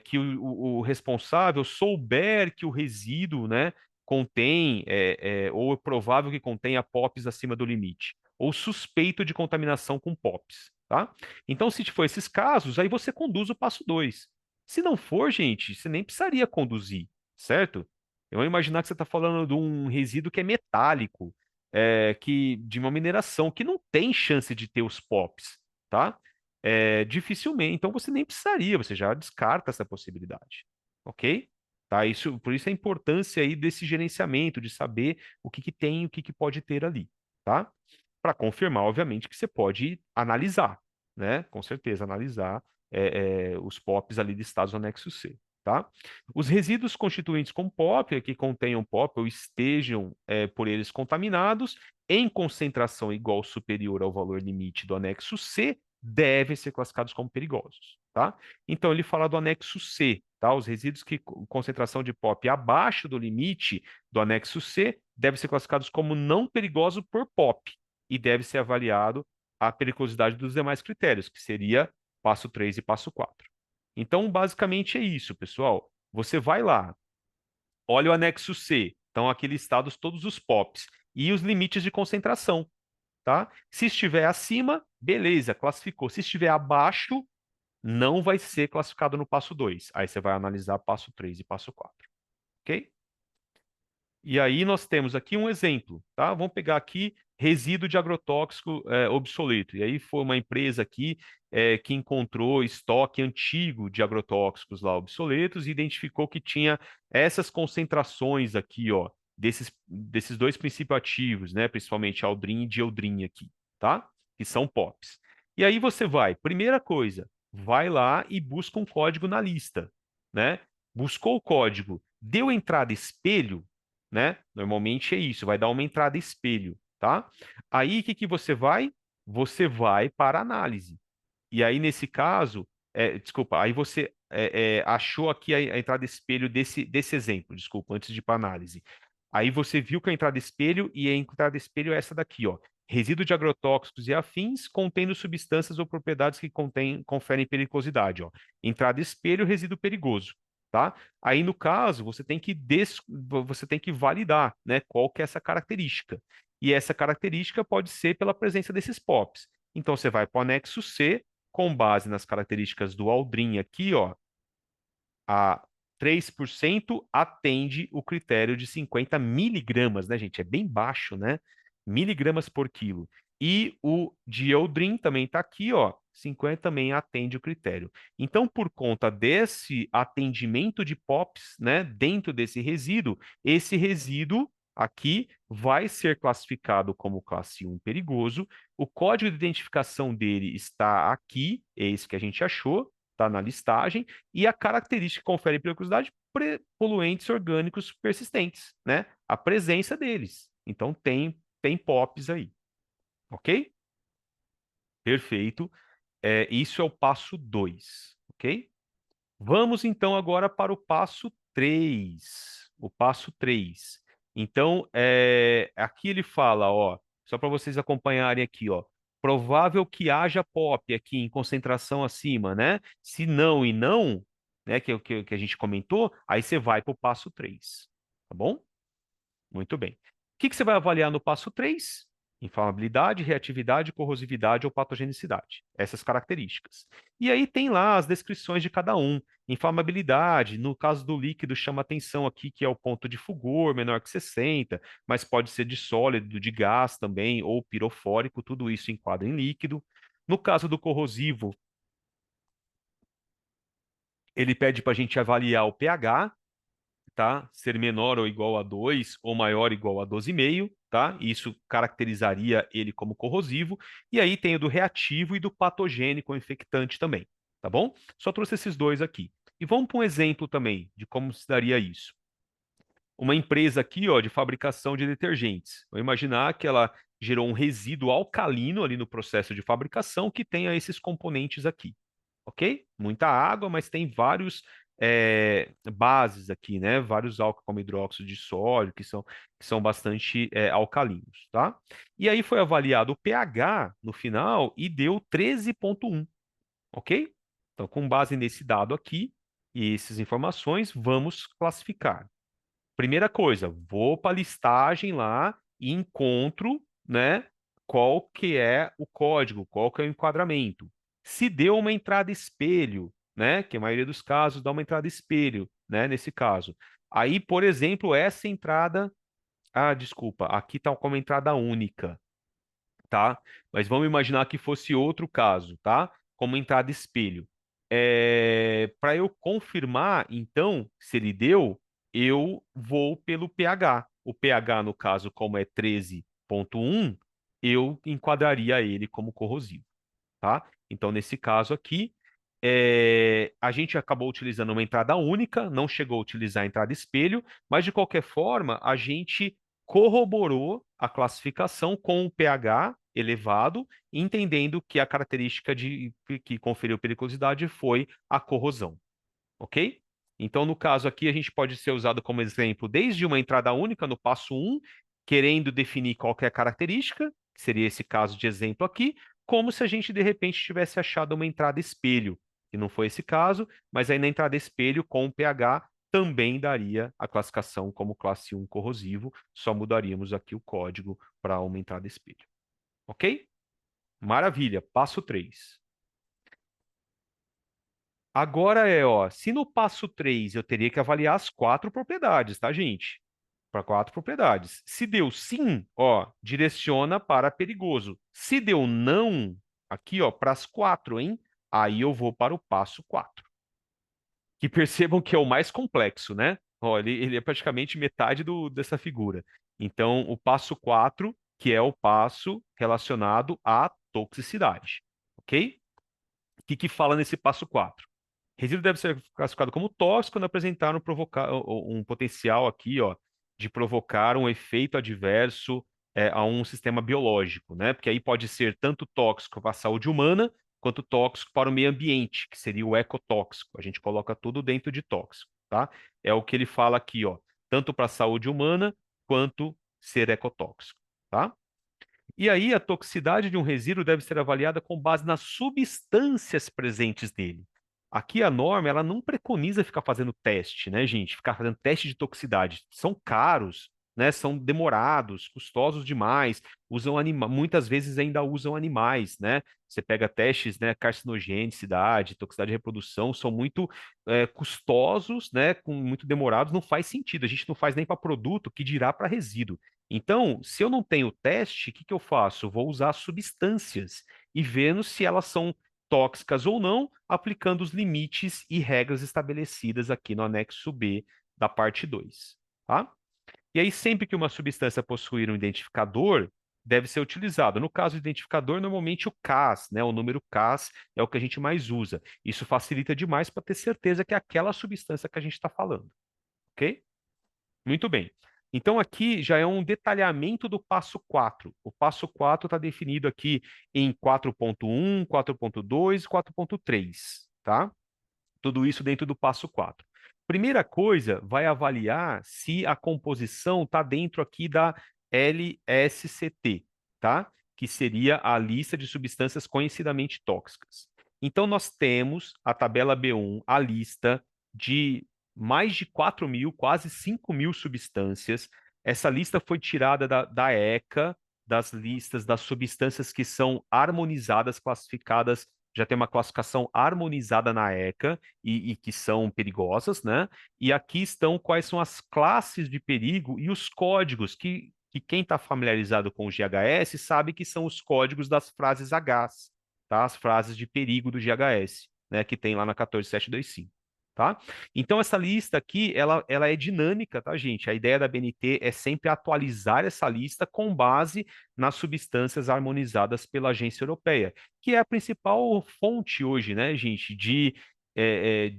Que o responsável souber que o resíduo, né, contém, ou é provável que contenha POPs acima do limite, ou suspeito de contaminação com POPs, tá? Então, se for esses casos, aí você conduz o passo 2. Se não for, gente, você nem precisaria conduzir, certo? Eu vou imaginar que você está falando de um resíduo que é metálico, de uma mineração que não tem chance de ter os POPs, tá? Dificilmente. Então você nem precisaria, você já descarta essa possibilidade, ok? Tá? Isso, por isso a importância aí desse gerenciamento, de saber o que que tem, o que que pode ter ali, tá? Para confirmar, obviamente, que você pode analisar, né? Com certeza, analisar os POPs ali listados no anexo C. Tá? Os resíduos constituintes com POP, que contenham POP ou estejam por eles contaminados, em concentração igual ou superior ao valor limite do anexo C, devem ser classificados como perigosos. Tá? Então, ele fala do anexo C. Tá? Os resíduos que concentração de POP abaixo do limite do anexo C devem ser classificados como não perigosos por POP e deve ser avaliado a periculosidade dos demais critérios, que seria passo 3 e passo 4. Então, basicamente é isso, pessoal. Você vai lá, olha o anexo C, estão aqui listados todos os POPs e os limites de concentração, tá? Se estiver acima, beleza, classificou. Se estiver abaixo, não vai ser classificado no passo 2. Aí você vai analisar passo 3 e passo 4, ok? E aí nós temos aqui um exemplo, tá? Vamos pegar aqui resíduo de agrotóxico obsoleto. E aí foi uma empresa aqui que encontrou estoque antigo de agrotóxicos lá obsoletos e identificou que tinha essas concentrações aqui, ó, desses dois princípios ativos, né? Principalmente aldrin e dieldrin aqui, tá? Que são POPs. E aí você vai, primeira coisa, vai lá e busca um código na lista, né? Buscou o código, deu entrada espelho, né? Normalmente é isso, vai dar uma entrada espelho, tá? Aí o que que você vai? Você vai para análise. E aí nesse caso, desculpa, aí você achou aqui a entrada espelho desse exemplo, desculpa, antes de ir para análise. Aí você viu que a entrada espelho e a entrada espelho é essa daqui, ó. Resíduo de agrotóxicos e afins contendo substâncias ou propriedades que conferem periculosidade, ó. Entrada espelho, resíduo perigoso, tá? Aí no caso, você tem que validar, né, qual que é essa característica. E essa característica pode ser pela presença desses POPs. Então você vai para o anexo C, com base nas características do Aldrin aqui, ó, a 3% atende o critério de 50 miligramas, né, gente? É bem baixo, né? Miligramas por quilo. E o dieldrin também está aqui, ó, 50 também atende o critério. Então, por conta desse atendimento de POPs, né, dentro desse resíduo, esse resíduo aqui vai ser classificado como classe 1 perigoso. O código de identificação dele está aqui, é esse que a gente achou, está na listagem, e a característica que confere periculosidade, poluentes orgânicos persistentes, né? A presença deles. Então tem POPs aí, ok? Perfeito. Isso é o passo 2, ok? Vamos então agora para o passo 3. O passo 3. Então, aqui ele fala, ó, só para vocês acompanharem aqui, ó. Provável que haja POP aqui em concentração acima, né? Se não e não, né, que é o que a gente comentou, aí você vai para o passo 3, tá bom? Muito bem. O que você vai avaliar no passo 3? Inflamabilidade, reatividade, corrosividade ou patogenicidade. Essas características. E aí tem lá as descrições de cada um. Inflamabilidade, no caso do líquido, chama atenção aqui que é o ponto de fulgor menor que 60, mas pode ser de sólido, de gás também, ou pirofórico, tudo isso enquadra em líquido. No caso do corrosivo, ele pede para a gente avaliar o pH, tá? Ser menor ou igual a 2 ou maior ou igual a 12,5, tá? Isso caracterizaria ele como corrosivo. E aí tem o do reativo e do patogênico ou infectante também, tá bom? Só trouxe esses dois aqui. E vamos para um exemplo também de como se daria isso. Uma empresa aqui, ó, de fabricação de detergentes. Vou imaginar que ela gerou um resíduo alcalino ali no processo de fabricação que tenha esses componentes aqui, ok? Muita água, mas tem vários bases aqui, né? Vários álcool como hidróxido de sódio, que são bastante alcalinos, tá? E aí foi avaliado o pH no final e deu 13,1, ok? Então, com base nesse dado aqui e essas informações, vamos classificar. Primeira coisa, vou para a listagem lá e encontro, né, qual que é o código, qual que é o enquadramento. Se deu uma entrada espelho, né, que a maioria dos casos dá uma entrada espelho, né, nesse caso. Aí, por exemplo, essa entrada, desculpa, aqui está como entrada única, tá? Mas vamos imaginar que fosse outro caso, tá? Como entrada espelho. Para eu confirmar, então, se ele deu, eu vou pelo pH. O pH, no caso, como é 13,1, eu enquadraria ele como corrosivo, tá? Então, nesse caso aqui, a gente acabou utilizando uma entrada única, não chegou a utilizar a entrada espelho, mas de qualquer forma, a gente corroborou a classificação com o pH elevado, entendendo que a característica que conferiu periculosidade foi a corrosão, ok? Então, no caso aqui, a gente pode ser usado como exemplo desde uma entrada única no passo 1, querendo definir qual que é a característica, que seria esse caso de exemplo aqui, como se a gente de repente tivesse achado uma entrada espelho, que não foi esse caso, mas aí na entrada espelho com o pH também daria a classificação como classe 1 corrosivo, só mudaríamos aqui o código para uma entrada espelho. Ok? Maravilha. Passo 3. Agora ó, se no passo 3 eu teria que avaliar as 4 propriedades, tá, gente? Para 4 propriedades. Se deu sim, ó, direciona para perigoso. Se deu não, aqui, ó, para as 4, hein? Aí eu vou para o passo 4. Que percebam que é o mais complexo, né? Ó, ele é praticamente metade dessa figura. Então, o passo 4, que é o passo relacionado à toxicidade, ok? O que fala nesse passo 4? Resíduo deve ser classificado como tóxico quando apresentar um potencial aqui, ó, de provocar um efeito adverso a um sistema biológico, né? Porque aí pode ser tanto tóxico para a saúde humana, quanto tóxico para o meio ambiente, que seria o ecotóxico. A gente coloca tudo dentro de tóxico, tá? É o que ele fala aqui, ó, tanto para a saúde humana, quanto ser ecotóxico, tá? E aí, a toxicidade de um resíduo deve ser avaliada com base nas substâncias presentes nele. Aqui a norma, ela não preconiza ficar fazendo teste, né, gente? Ficar fazendo teste de toxicidade. São caros, né? São demorados, custosos demais. Muitas vezes ainda usam animais, né? Você pega testes, né? Carcinogenicidade, toxicidade de reprodução, são muito custosos, né? Muito demorados. Não faz sentido. A gente não faz nem para produto, que dirá para resíduo. Então, se eu não tenho teste, o que eu faço? Vou usar substâncias e vendo se elas são tóxicas ou não, aplicando os limites e regras estabelecidas aqui no anexo B da parte 2, tá? E aí, sempre que uma substância possuir um identificador, deve ser utilizado. No caso do identificador, normalmente o CAS, né? O número CAS é o que a gente mais usa. Isso facilita demais para ter certeza que é aquela substância que a gente está falando, ok? Muito bem. Então, aqui já é um detalhamento do passo 4. O passo 4 está definido aqui em 4.1, 4.2 e 4.3, tá? Tudo isso dentro do passo 4. Primeira coisa, vai avaliar se a composição está dentro aqui da LSCT, tá? Que seria a lista de substâncias conhecidamente tóxicas. Então, nós temos a tabela B1, a lista de mais de 4.000, quase 5.000 substâncias. Essa lista foi tirada da ECA, das listas das substâncias que são harmonizadas, classificadas, já tem uma classificação harmonizada na ECA e que são perigosas, né? E aqui estão quais são as classes de perigo e os códigos que quem está familiarizado com o GHS sabe que são os códigos das frases Hs, tá? As frases de perigo do GHS, né? Que tem lá na 14725. Tá? Então, essa lista aqui, ela é dinâmica, tá, gente? A ideia da BNT é sempre atualizar essa lista com base nas substâncias harmonizadas pela agência europeia, que é a principal fonte hoje, né, gente, de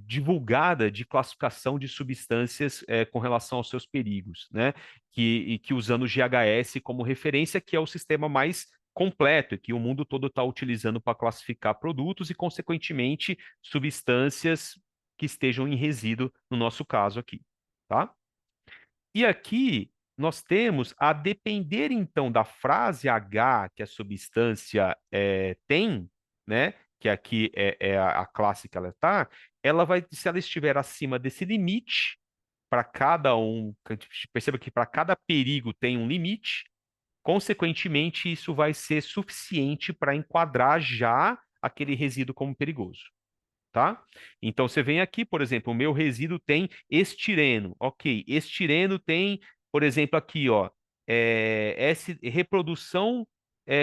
divulgada de classificação de substâncias com relação aos seus perigos, né? Que usando o GHS como referência, que é o sistema mais completo, que o mundo todo está utilizando para classificar produtos e, consequentemente, substâncias que estejam em resíduo, no nosso caso aqui, tá? E aqui nós temos, a depender então da frase H que a substância tem, né? Que aqui é a classe que ela está, ela vai, se ela estiver acima desse limite, para cada um, perceba que para cada perigo tem um limite, consequentemente, isso vai ser suficiente para enquadrar já aquele resíduo como perigoso, tá? Então você vem aqui, por exemplo, o meu resíduo tem estireno, ok? Estireno tem, por exemplo, aqui, ó, reprodução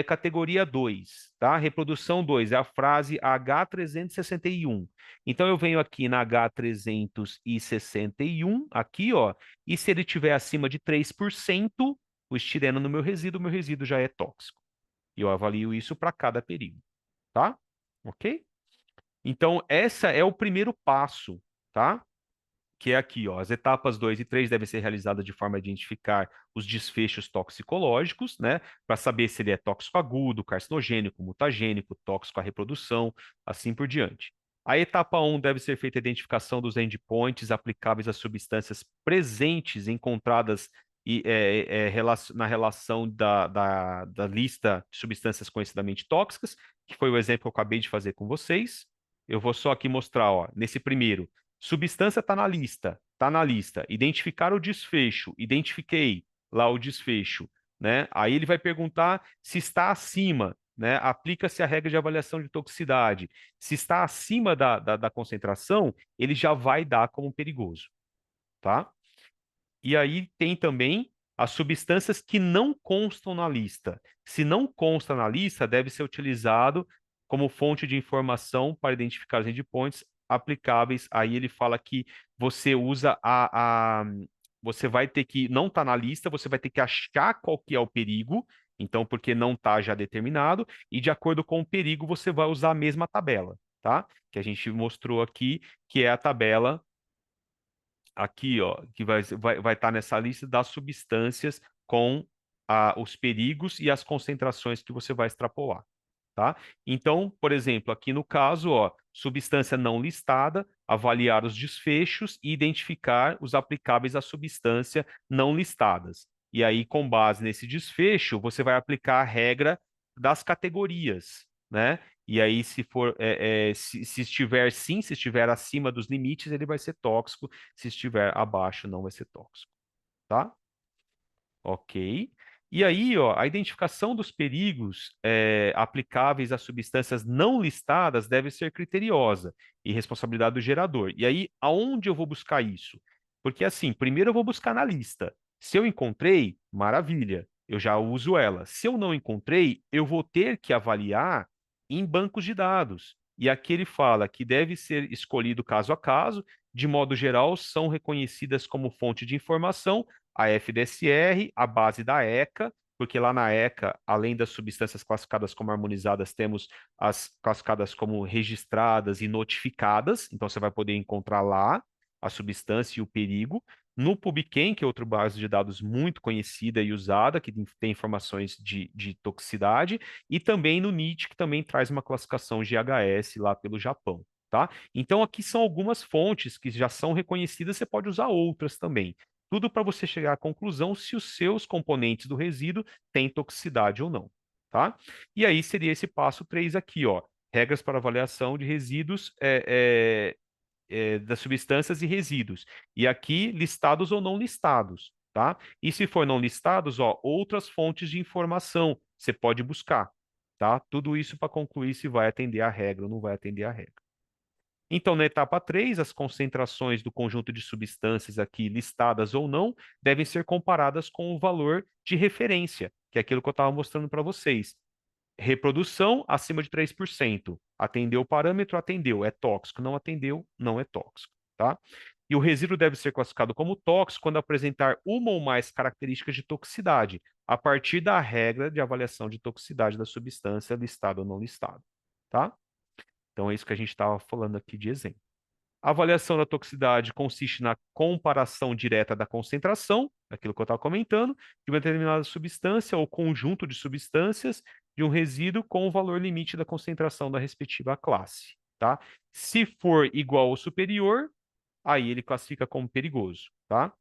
categoria 2, tá? Reprodução 2 é a frase H361. Então eu venho aqui na H361, aqui, ó, e se ele tiver acima de 3%, o estireno no meu resíduo já é tóxico. E eu avalio isso para cada perigo, tá? Ok? Então, essa é o primeiro passo, tá? Que é aqui, ó. As etapas 2 e 3 devem ser realizadas de forma a identificar os desfechos toxicológicos, né? Para saber se ele é tóxico agudo, carcinogênico, mutagênico, tóxico à reprodução, assim por diante. A etapa 1 deve ser feita a identificação dos endpoints aplicáveis às substâncias presentes encontradas na relação da lista de substâncias conhecidamente tóxicas, que foi o exemplo que eu acabei de fazer com vocês. Eu vou só aqui mostrar, ó, nesse primeiro, substância está na lista, está na lista. Identificar o desfecho, identifiquei lá o desfecho, né? Aí ele vai perguntar se está acima, né? Aplica-se a regra de avaliação de toxicidade. Se está acima da concentração, ele já vai dar como perigoso, tá? E aí tem também as substâncias que não constam na lista. Se não consta na lista, deve ser utilizado como fonte de informação para identificar os endpoints aplicáveis. Aí ele fala que você usa você vai ter que, não está na lista, você vai ter que achar qual que é o perigo, então, porque não está já determinado, e de acordo com o perigo, você vai usar a mesma tabela, tá? Que a gente mostrou aqui, que é a tabela aqui, ó, que vai estar nessa lista das substâncias com os perigos e as concentrações que você vai extrapolar, tá? Então, por exemplo, aqui no caso, ó, substância não listada, avaliar os desfechos e identificar os aplicáveis à substância não listadas. E aí, com base nesse desfecho, você vai aplicar a regra das categorias, né? E aí, se estiver sim, se estiver acima dos limites, ele vai ser tóxico. Se estiver abaixo, não vai ser tóxico, tá? Ok. E aí, ó, a identificação dos perigos aplicáveis a substâncias não listadas deve ser criteriosa e responsabilidade do gerador. E aí, aonde eu vou buscar isso? Porque assim, primeiro eu vou buscar na lista. Se eu encontrei, maravilha, eu já uso ela. Se eu não encontrei, eu vou ter que avaliar em bancos de dados. E aqui ele fala que deve ser escolhido caso a caso, de modo geral, são reconhecidas como fonte de informação a FDSR, a base da ECA, porque lá na ECA, além das substâncias classificadas como harmonizadas, temos as classificadas como registradas e notificadas, então você vai poder encontrar lá a substância e o perigo. No PubChem, que é outra base de dados muito conhecida e usada, que tem informações de toxicidade, e também no NIT, que também traz uma classificação GHS lá pelo Japão, tá? Então aqui são algumas fontes que já são reconhecidas, você pode usar outras também. Tudo para você chegar à conclusão se os seus componentes do resíduo têm toxicidade ou não, tá? E aí seria esse passo 3 aqui, ó. Regras para avaliação de resíduos das substâncias e resíduos. E aqui, listados ou não listados, tá? E se for não listados, ó, outras fontes de informação você pode buscar, tá? Tudo isso para concluir se vai atender a regra ou não vai atender a regra. Então, na etapa 3, as concentrações do conjunto de substâncias aqui listadas ou não devem ser comparadas com o valor de referência, que é aquilo que eu estava mostrando para vocês. Reprodução acima de 3%. Atendeu o parâmetro, atendeu, é tóxico. Não atendeu, não é tóxico, tá? E o resíduo deve ser classificado como tóxico quando apresentar uma ou mais características de toxicidade, a partir da regra de avaliação de toxicidade da substância listada ou não listada, tá? Então é isso que a gente estava falando aqui de exemplo. A avaliação da toxicidade consiste na comparação direta da concentração, aquilo que eu estava comentando, de uma determinada substância ou conjunto de substâncias de um resíduo com o valor limite da concentração da respectiva classe, tá? Se for igual ou superior, aí ele classifica como perigoso, tá?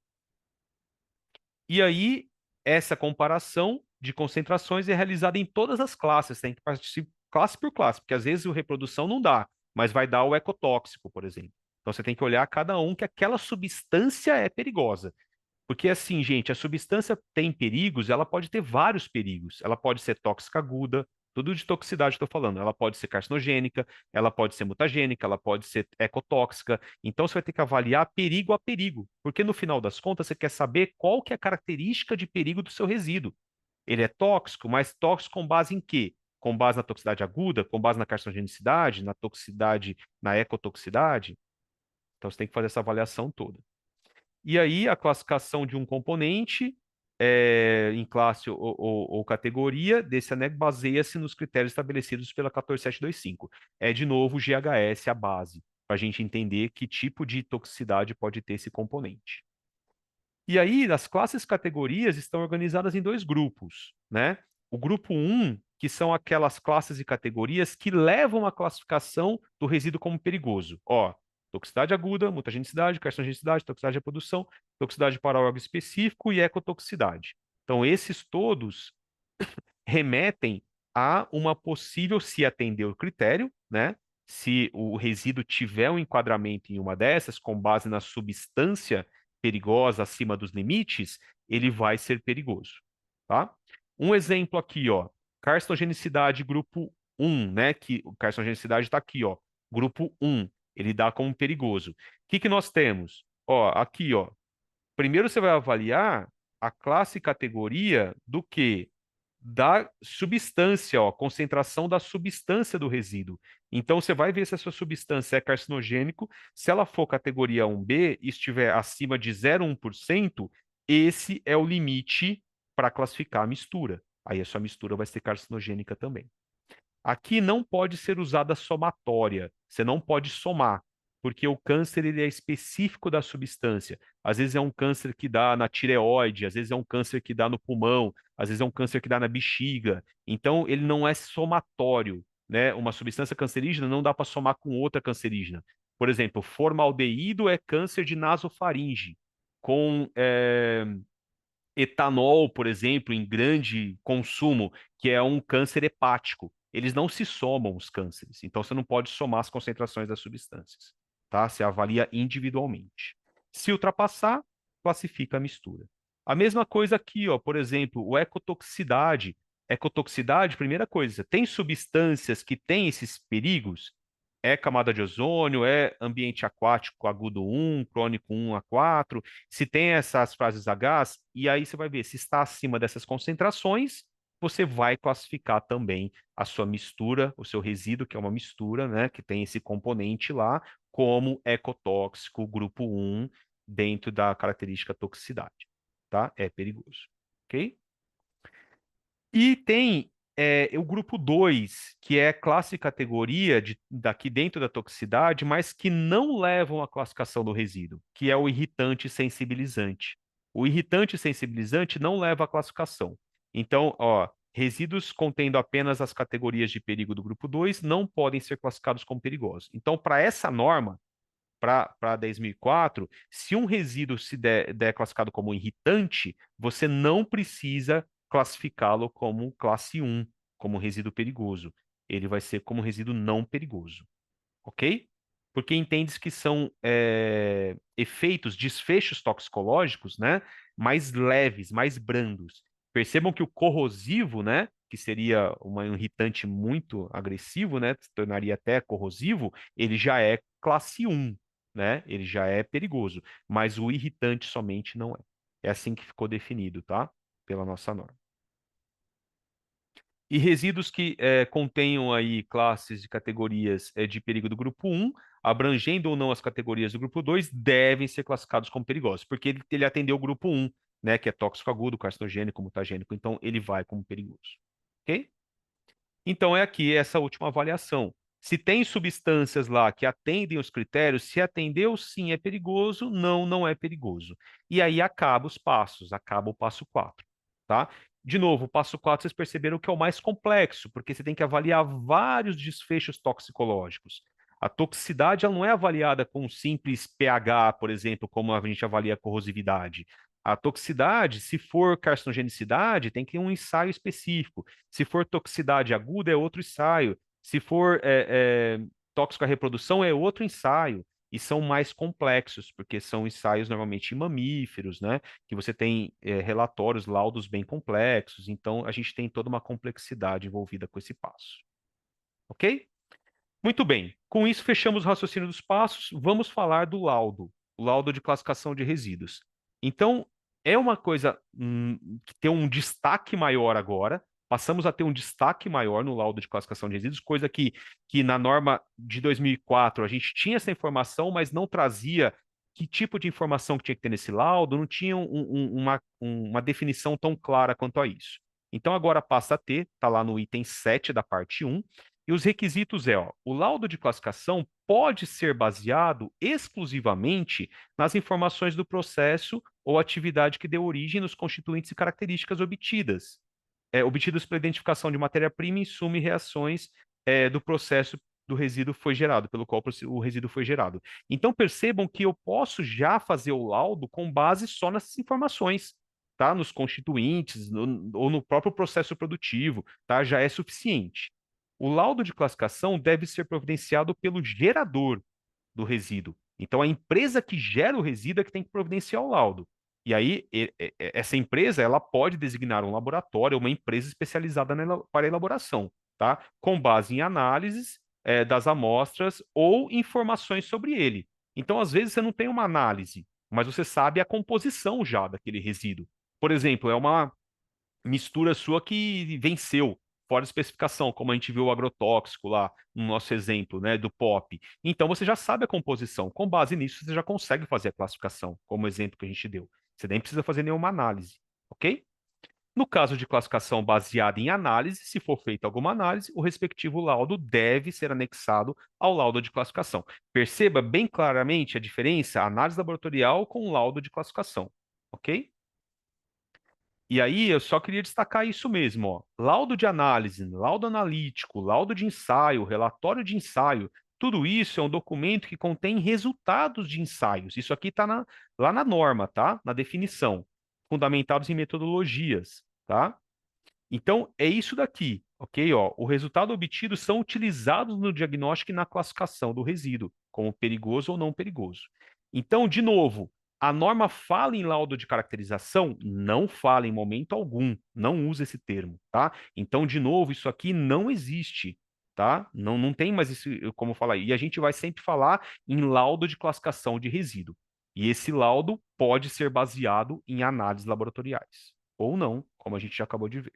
E aí, essa comparação de concentrações é realizada em todas as classes, tem que participar classe por classe, porque às vezes o reprodução não dá, mas vai dar o ecotóxico, por exemplo. Então você tem que olhar cada um que aquela substância é perigosa. Porque assim, gente, a substância tem perigos, ela pode ter vários perigos. Ela pode ser tóxica aguda, tudo de toxicidade estou falando. Ela pode ser carcinogênica, ela pode ser mutagênica, ela pode ser ecotóxica. Então você vai ter que avaliar perigo a perigo, porque no final das contas você quer saber qual que é a característica de perigo do seu resíduo. Ele é tóxico, mas tóxico com base em quê? Com base na toxicidade aguda, com base na carcinogenicidade, na toxicidade, na ecotoxicidade. Então você tem que fazer essa avaliação toda. E aí, a classificação de um componente em classe ou categoria desse anexo baseia-se nos critérios estabelecidos pela 14725. É, de novo, o GHS, a base, para a gente entender que tipo de toxicidade pode ter esse componente. E aí, as classes categorias estão organizadas em dois grupos, né? O grupo 1, que são aquelas classes e categorias que levam a classificação do resíduo como perigoso. Ó, toxicidade aguda, mutagenicidade, carcinogenicidade, toxicidade de reprodução, toxicidade para órgão específico e ecotoxicidade. Então, esses todos remetem a uma possível, se atender o critério, né? Se o resíduo tiver um enquadramento em uma dessas, com base na substância perigosa acima dos limites, ele vai ser perigoso, tá? Um exemplo aqui, ó, carcinogenicidade grupo 1, né? Que o carcinogenicidade está aqui, ó, grupo 1, ele dá como perigoso. O que que nós temos? Ó, aqui, ó. Primeiro você vai avaliar a classe e categoria do que? Da substância, ó, concentração da substância do resíduo. Então, você vai ver se essa substância é carcinogênico. Se ela for categoria 1B e estiver acima de 0,1%, esse é o limite para classificar a mistura. Aí a sua mistura vai ser carcinogênica também. Aqui não pode ser usada somatória. Você não pode somar, porque o câncer ele é específico da substância. Às vezes é um câncer que dá na tireoide, às vezes é um câncer que dá no pulmão, às vezes é um câncer que dá na bexiga. Então ele não é somatório, né? Uma substância cancerígena não dá para somar com outra cancerígena. Por exemplo, formaldeído é câncer de nasofaringe. Com etanol, por exemplo, em grande consumo, que é um câncer hepático. Eles não se somam os cânceres, então você não pode somar as concentrações das substâncias, tá? Você avalia individualmente. Se ultrapassar, classifica a mistura. A mesma coisa aqui, ó, por exemplo, o ecotoxicidade. Ecotoxicidade, primeira coisa, tem substâncias que têm esses perigos? É camada de ozônio, é ambiente aquático agudo 1, crônico 1 a 4. Se tem essas frases Hs, e aí você vai ver se está acima dessas concentrações, você vai classificar também a sua mistura, o seu resíduo, que é uma mistura, né, que tem esse componente lá, como ecotóxico grupo 1 dentro da característica toxicidade, tá? É perigoso, ok? E tem o grupo 2, que é classe e categoria daqui dentro da toxicidade, mas que não levam à classificação do resíduo, que é o irritante sensibilizante. O irritante sensibilizante não leva à classificação. Então, ó, resíduos contendo apenas as categorias de perigo do grupo 2 não podem ser classificados como perigosos. Então, para essa norma, para 10.004, se um resíduo der classificado como irritante, você não precisa classificá-lo como classe 1, como resíduo perigoso. Ele vai ser como resíduo não perigoso, ok? Porque entende-se que são efeitos, desfechos toxicológicos, né, mais leves, mais brandos. Percebam que o corrosivo, né, que seria um irritante muito agressivo, né, se tornaria até corrosivo, ele já é classe 1, né? Ele já é perigoso, mas o irritante somente não é. É assim que ficou definido, tá? Pela nossa norma. E resíduos que contenham aí classes de categorias de perigo do grupo 1, abrangendo ou não as categorias do grupo 2, devem ser classificados como perigosos, porque ele atendeu o grupo 1, né, que é tóxico agudo, carcinogênico, mutagênico, então ele vai como perigoso. Ok? Então é aqui essa última avaliação. Se tem substâncias lá que atendem os critérios, se atendeu, sim, é perigoso, não, não é perigoso. E aí acaba os passos, acaba o passo 4, tá? De novo, o passo 4 vocês perceberam que é o mais complexo, porque você tem que avaliar vários desfechos toxicológicos. A toxicidade ela não é avaliada com um simples pH, por exemplo, como a gente avalia a corrosividade. A toxicidade, se for carcinogenicidade, tem que ter um ensaio específico. Se for toxicidade aguda, é outro ensaio. Se for tóxico à reprodução, é outro ensaio. E são mais complexos, porque são ensaios normalmente em mamíferos, né? Que você tem relatórios, laudos bem complexos. Então, a gente tem toda uma complexidade envolvida com esse passo. Ok? Muito bem. Com isso, fechamos o raciocínio dos passos. Vamos falar do laudo, o laudo de classificação de resíduos. Então, é uma coisa que tem um destaque maior agora. Passamos a ter um destaque maior no laudo de classificação de resíduos, coisa que na norma de 2004 a gente tinha essa informação, mas não trazia que tipo de informação que tinha que ter nesse laudo, não tinha uma definição tão clara quanto a isso. Então, agora passa a ter, está lá no item 7 da parte 1, e os requisitos ó, o laudo de classificação pode ser baseado exclusivamente nas informações do processo ou atividade que deu origem nos constituintes e características obtidas pela identificação de matéria-prima, insumo e reações do processo do resíduo foi gerado, pelo qual o resíduo foi gerado. Então percebam que eu posso já fazer o laudo com base só nessas informações, tá? Nos constituintes ou no próprio processo produtivo, tá? Já é suficiente. O laudo de classificação deve ser providenciado pelo gerador do resíduo. Então, a empresa que gera o resíduo é que tem que providenciar o laudo. E aí, essa empresa, ela pode designar um laboratório, uma empresa especializada para a elaboração, tá? Com base em análises das amostras ou informações sobre ele. Então, às vezes, você não tem uma análise, mas você sabe a composição já daquele resíduo. Por exemplo, é uma mistura sua que venceu, fora de especificação, como a gente viu o agrotóxico lá no nosso exemplo, né, do POP. Então você já sabe a composição. Com base nisso, você já consegue fazer a classificação, como exemplo que a gente deu. Você nem precisa fazer nenhuma análise, ok? No caso de classificação baseada em análise, se for feita alguma análise, o respectivo laudo deve ser anexado ao laudo de classificação. Perceba bem claramente a diferença, análise laboratorial com laudo de classificação, ok? E aí, eu só queria destacar isso mesmo, ó. Laudo de análise, laudo analítico, laudo de ensaio, relatório de ensaio, tudo isso é um documento que contém resultados de ensaios. Isso aqui está lá na norma, tá? Na definição, fundamentados em metodologias, tá? Então, é isso daqui, ok? Ó, o resultado obtido são utilizados no diagnóstico e na classificação do resíduo, como perigoso ou não perigoso. Então, de novo, a norma fala em laudo de caracterização? Não fala em momento algum, não usa esse termo, tá? Então, de novo, isso aqui não existe, tá? Não, não tem mais isso, como falar. E a gente vai sempre falar em laudo de classificação de resíduo. E esse laudo pode ser baseado em análises laboratoriais, ou não, como a gente já acabou de ver.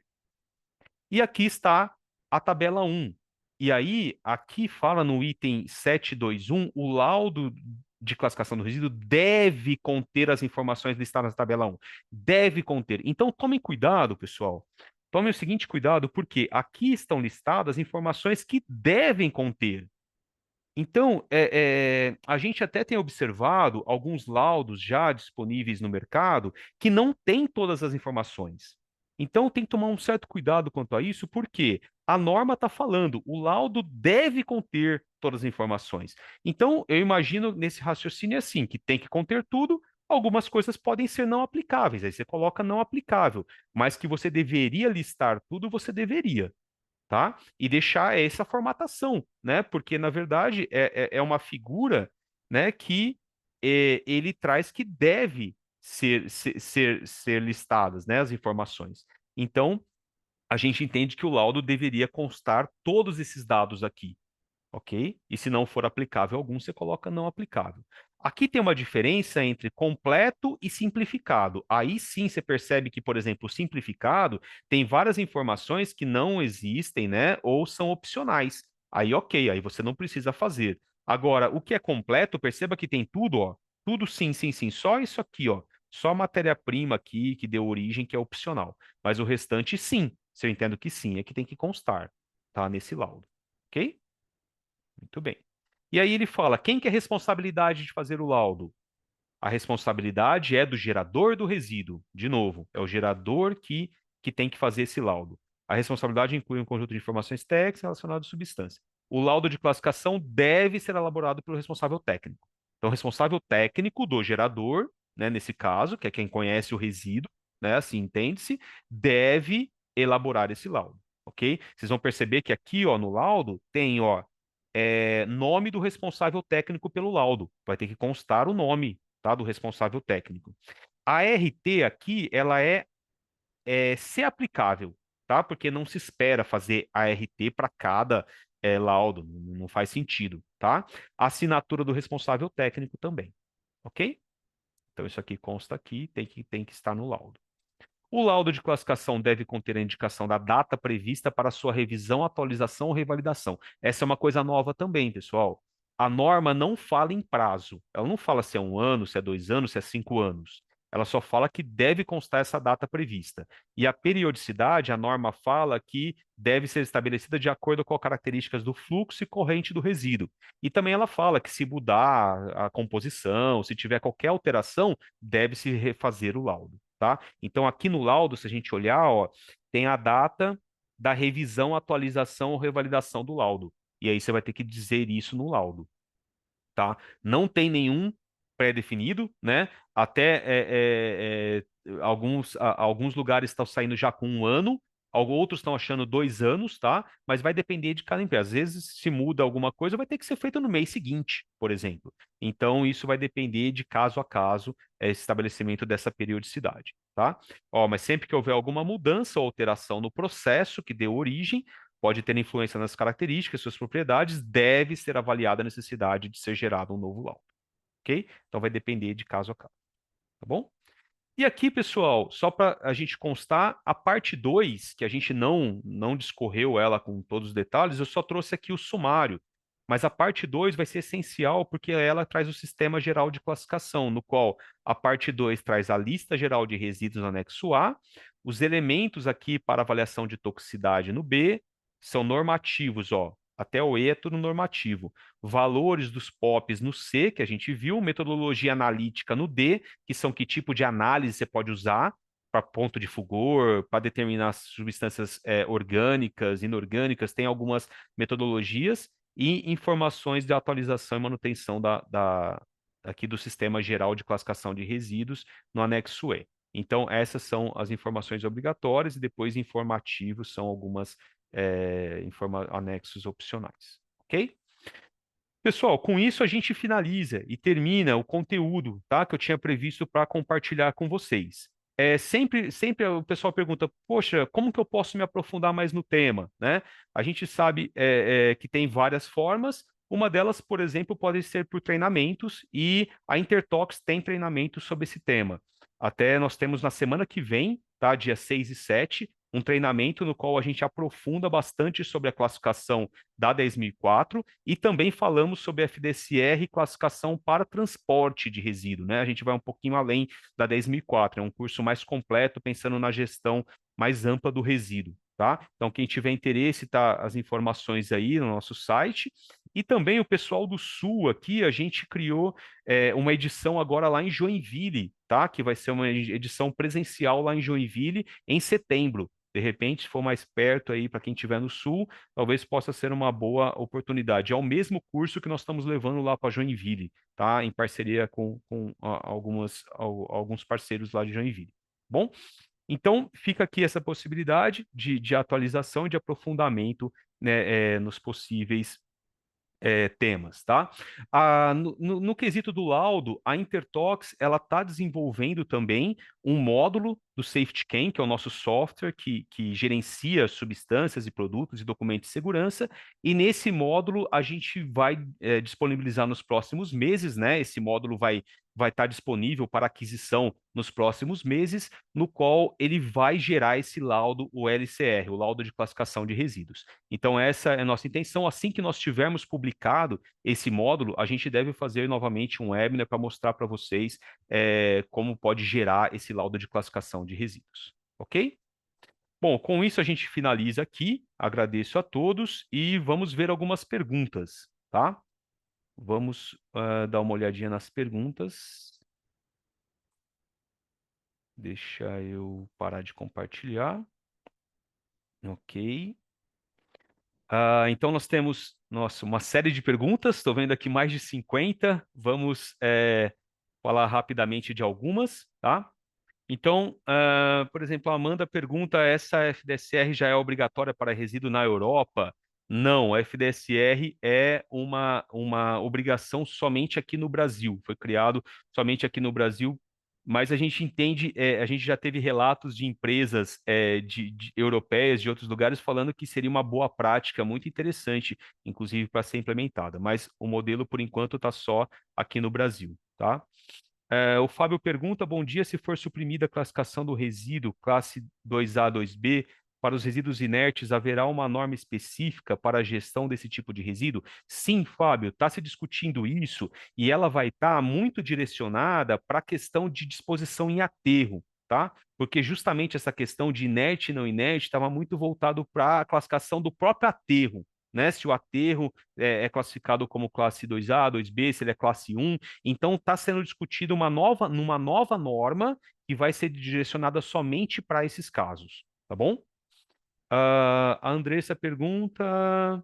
E aqui está a tabela 1. E aí, aqui fala no item 721, o laudo de classificação do resíduo deve conter as informações listadas na tabela 1. Deve conter. Então, tomem cuidado, pessoal. Tomem o seguinte cuidado, porque aqui estão listadas informações que devem conter. Então, a gente até tem observado alguns laudos já disponíveis no mercado que não têm todas as informações. Então, tem que tomar um certo cuidado quanto a isso, porque a norma está falando, o laudo deve conter todas as informações. Então, eu imagino nesse raciocínio assim, que tem que conter tudo, algumas coisas podem ser não aplicáveis, aí você coloca não aplicável, mas que você deveria listar tudo, você deveria, tá? E deixar essa formatação, né? Porque, na verdade, é uma figura, né, que ele traz que deve ser listadas, né, as informações. Então, a gente entende que o laudo deveria constar todos esses dados aqui, ok? E se não for aplicável algum, você coloca não aplicável. Aqui tem uma diferença entre completo e simplificado. Aí sim você percebe que, por exemplo, o simplificado tem várias informações que não existem, né? Ou são opcionais. Aí, ok, aí você não precisa fazer. Agora, o que é completo, perceba que tem tudo, ó. Tudo sim, sim, sim. Só isso aqui, ó. Só a matéria-prima aqui que deu origem, que é opcional. Mas o restante, sim. Se eu entendo que sim, é que tem que constar, tá? Nesse laudo. Ok? Muito bem. E aí ele fala: quem que é a responsabilidade de fazer o laudo? A responsabilidade é do gerador do resíduo. De novo, é o gerador que tem que fazer esse laudo. A responsabilidade inclui um conjunto de informações técnicas relacionadas à substância. O laudo de classificação deve ser elaborado pelo responsável técnico. Então, o responsável técnico do gerador, né, nesse caso, que é quem conhece o resíduo, né, assim entende-se, deve elaborar esse laudo, ok? Vocês vão perceber que aqui, ó, no laudo, tem, ó, nome do responsável técnico pelo laudo. Vai ter que constar o nome, tá, do responsável técnico. A RT aqui, ela é ser aplicável, tá? Porque não se espera fazer a RT para cada laudo, não faz sentido, tá? A assinatura do responsável técnico também, ok? Então isso aqui consta aqui, tem que estar no laudo. O laudo de classificação deve conter a indicação da data prevista para sua revisão, atualização ou revalidação. Essa é uma coisa nova também, pessoal. A norma não fala em prazo. Ela não fala se é 1 ano, se é 2 anos, se é 5 anos. Ela só fala que deve constar essa data prevista. E a periodicidade, a norma fala que deve ser estabelecida de acordo com as características do fluxo e corrente do resíduo. E também ela fala que se mudar a composição, se tiver qualquer alteração, deve-se refazer o laudo, tá? Então, aqui no laudo, se a gente olhar, ó, tem a data da revisão, atualização ou revalidação do laudo. E aí você vai ter que dizer isso no laudo, tá? Não tem nenhum pré-definido, né? Até alguns lugares estão saindo já com 1 ano, outros estão achando 2 anos, tá? Mas vai depender de cada empresa. Às vezes, se muda alguma coisa, vai ter que ser feito no mês seguinte, por exemplo. Então, isso vai depender de caso a caso, esse estabelecimento dessa periodicidade, tá? Ó, mas sempre que houver alguma mudança ou alteração no processo que deu origem, pode ter influência nas características, suas propriedades, deve ser avaliada a necessidade de ser gerado um novo laudo, ok? Então vai depender de caso a caso, tá bom? E aqui, pessoal, só para a gente constar, a parte 2, que a gente não discorreu ela com todos os detalhes, eu só trouxe aqui o sumário. Mas a parte 2 vai ser essencial porque ela traz o sistema geral de classificação, no qual a parte 2 traz a lista geral de resíduos no anexo A, os elementos aqui para avaliação de toxicidade no B, são normativos, ó, até o E é tudo normativo. Valores dos POPs no C, que a gente viu, metodologia analítica no D, que são que tipo de análise você pode usar para ponto de fulgor, para determinar substâncias orgânicas, inorgânicas, tem algumas metodologias e informações de atualização e manutenção aqui do Sistema Geral de Classificação de Resíduos no anexo E. Então, essas são as informações obrigatórias e depois informativos são algumas anexos opcionais. Ok? Pessoal, com isso a gente finaliza e termina o conteúdo, tá, que eu tinha previsto para compartilhar com vocês. Sempre o pessoal pergunta, poxa, como que eu posso me aprofundar mais no tema, né? A gente sabe que tem várias formas. Uma delas, por exemplo, pode ser por treinamentos e a Intertox tem treinamento sobre esse tema. Até nós temos na semana que vem, tá, dia 6 e 7, um treinamento no qual a gente aprofunda bastante sobre a classificação da 10.004 e também falamos sobre a FDSR, classificação para transporte de resíduo, né? A gente vai um pouquinho além da 10.004, é um curso mais completo, pensando na gestão mais ampla do resíduo, tá? Então, quem tiver interesse, tá as informações aí no nosso site. E também o pessoal do Sul aqui, a gente criou uma edição agora lá em Joinville, tá? Que vai ser uma edição presencial lá em Joinville em setembro. De repente, se for mais perto aí para quem estiver no Sul, talvez possa ser uma boa oportunidade. É o mesmo curso que nós estamos levando lá para Joinville, tá? Em parceria com alguns parceiros lá de Joinville. Bom, então fica aqui essa possibilidade de atualização e de aprofundamento, né, nos possíveis temas, tá? No quesito do laudo, a Intertox ela está desenvolvendo também um módulo do SafetyCam, que é o nosso software que gerencia substâncias e produtos e documentos de segurança, e nesse módulo a gente vai disponibilizar nos próximos meses, né? Esse módulo vai estar disponível para aquisição nos próximos meses, no qual ele vai gerar esse laudo, o LCR, o laudo de classificação de resíduos. Então, essa é a nossa intenção. Assim que nós tivermos publicado esse módulo, a gente deve fazer novamente um webinar para mostrar para vocês como pode gerar esse laudo de classificação de resíduos. Ok? Bom, com isso a gente finaliza aqui. Agradeço a todos e vamos ver algumas perguntas, tá? Vamos dar uma olhadinha nas perguntas. Deixa eu parar de compartilhar. Ok. Então, nós temos, nossa, uma série de perguntas. Estou vendo aqui mais de 50. Vamos falar rapidamente de algumas, tá? Então, por exemplo, a Amanda pergunta: essa FDSR já é obrigatória para resíduo na Europa? Não, a FDSR é uma obrigação somente aqui no Brasil. Foi criado somente aqui no Brasil, mas a gente entende, a gente já teve relatos de empresas europeias, de outros lugares, falando que seria uma boa prática, muito interessante, inclusive para ser implementada. Mas o modelo, por enquanto, está só aqui no Brasil, tá? O Fábio pergunta: bom dia, se for suprimida a classificação do resíduo classe 2A, 2B, para os resíduos inertes, haverá uma norma específica para a gestão desse tipo de resíduo? Sim, Fábio, está se discutindo isso e ela vai estar muito direcionada para a questão de disposição em aterro, tá? Porque justamente essa questão de inerte e não inerte estava muito voltado para a classificação do próprio aterro, né? Se o aterro é classificado como classe 2A, 2B, se ele é classe 1. Então, está sendo discutida numa nova norma que vai ser direcionada somente para esses casos, tá bom? A Andressa pergunta: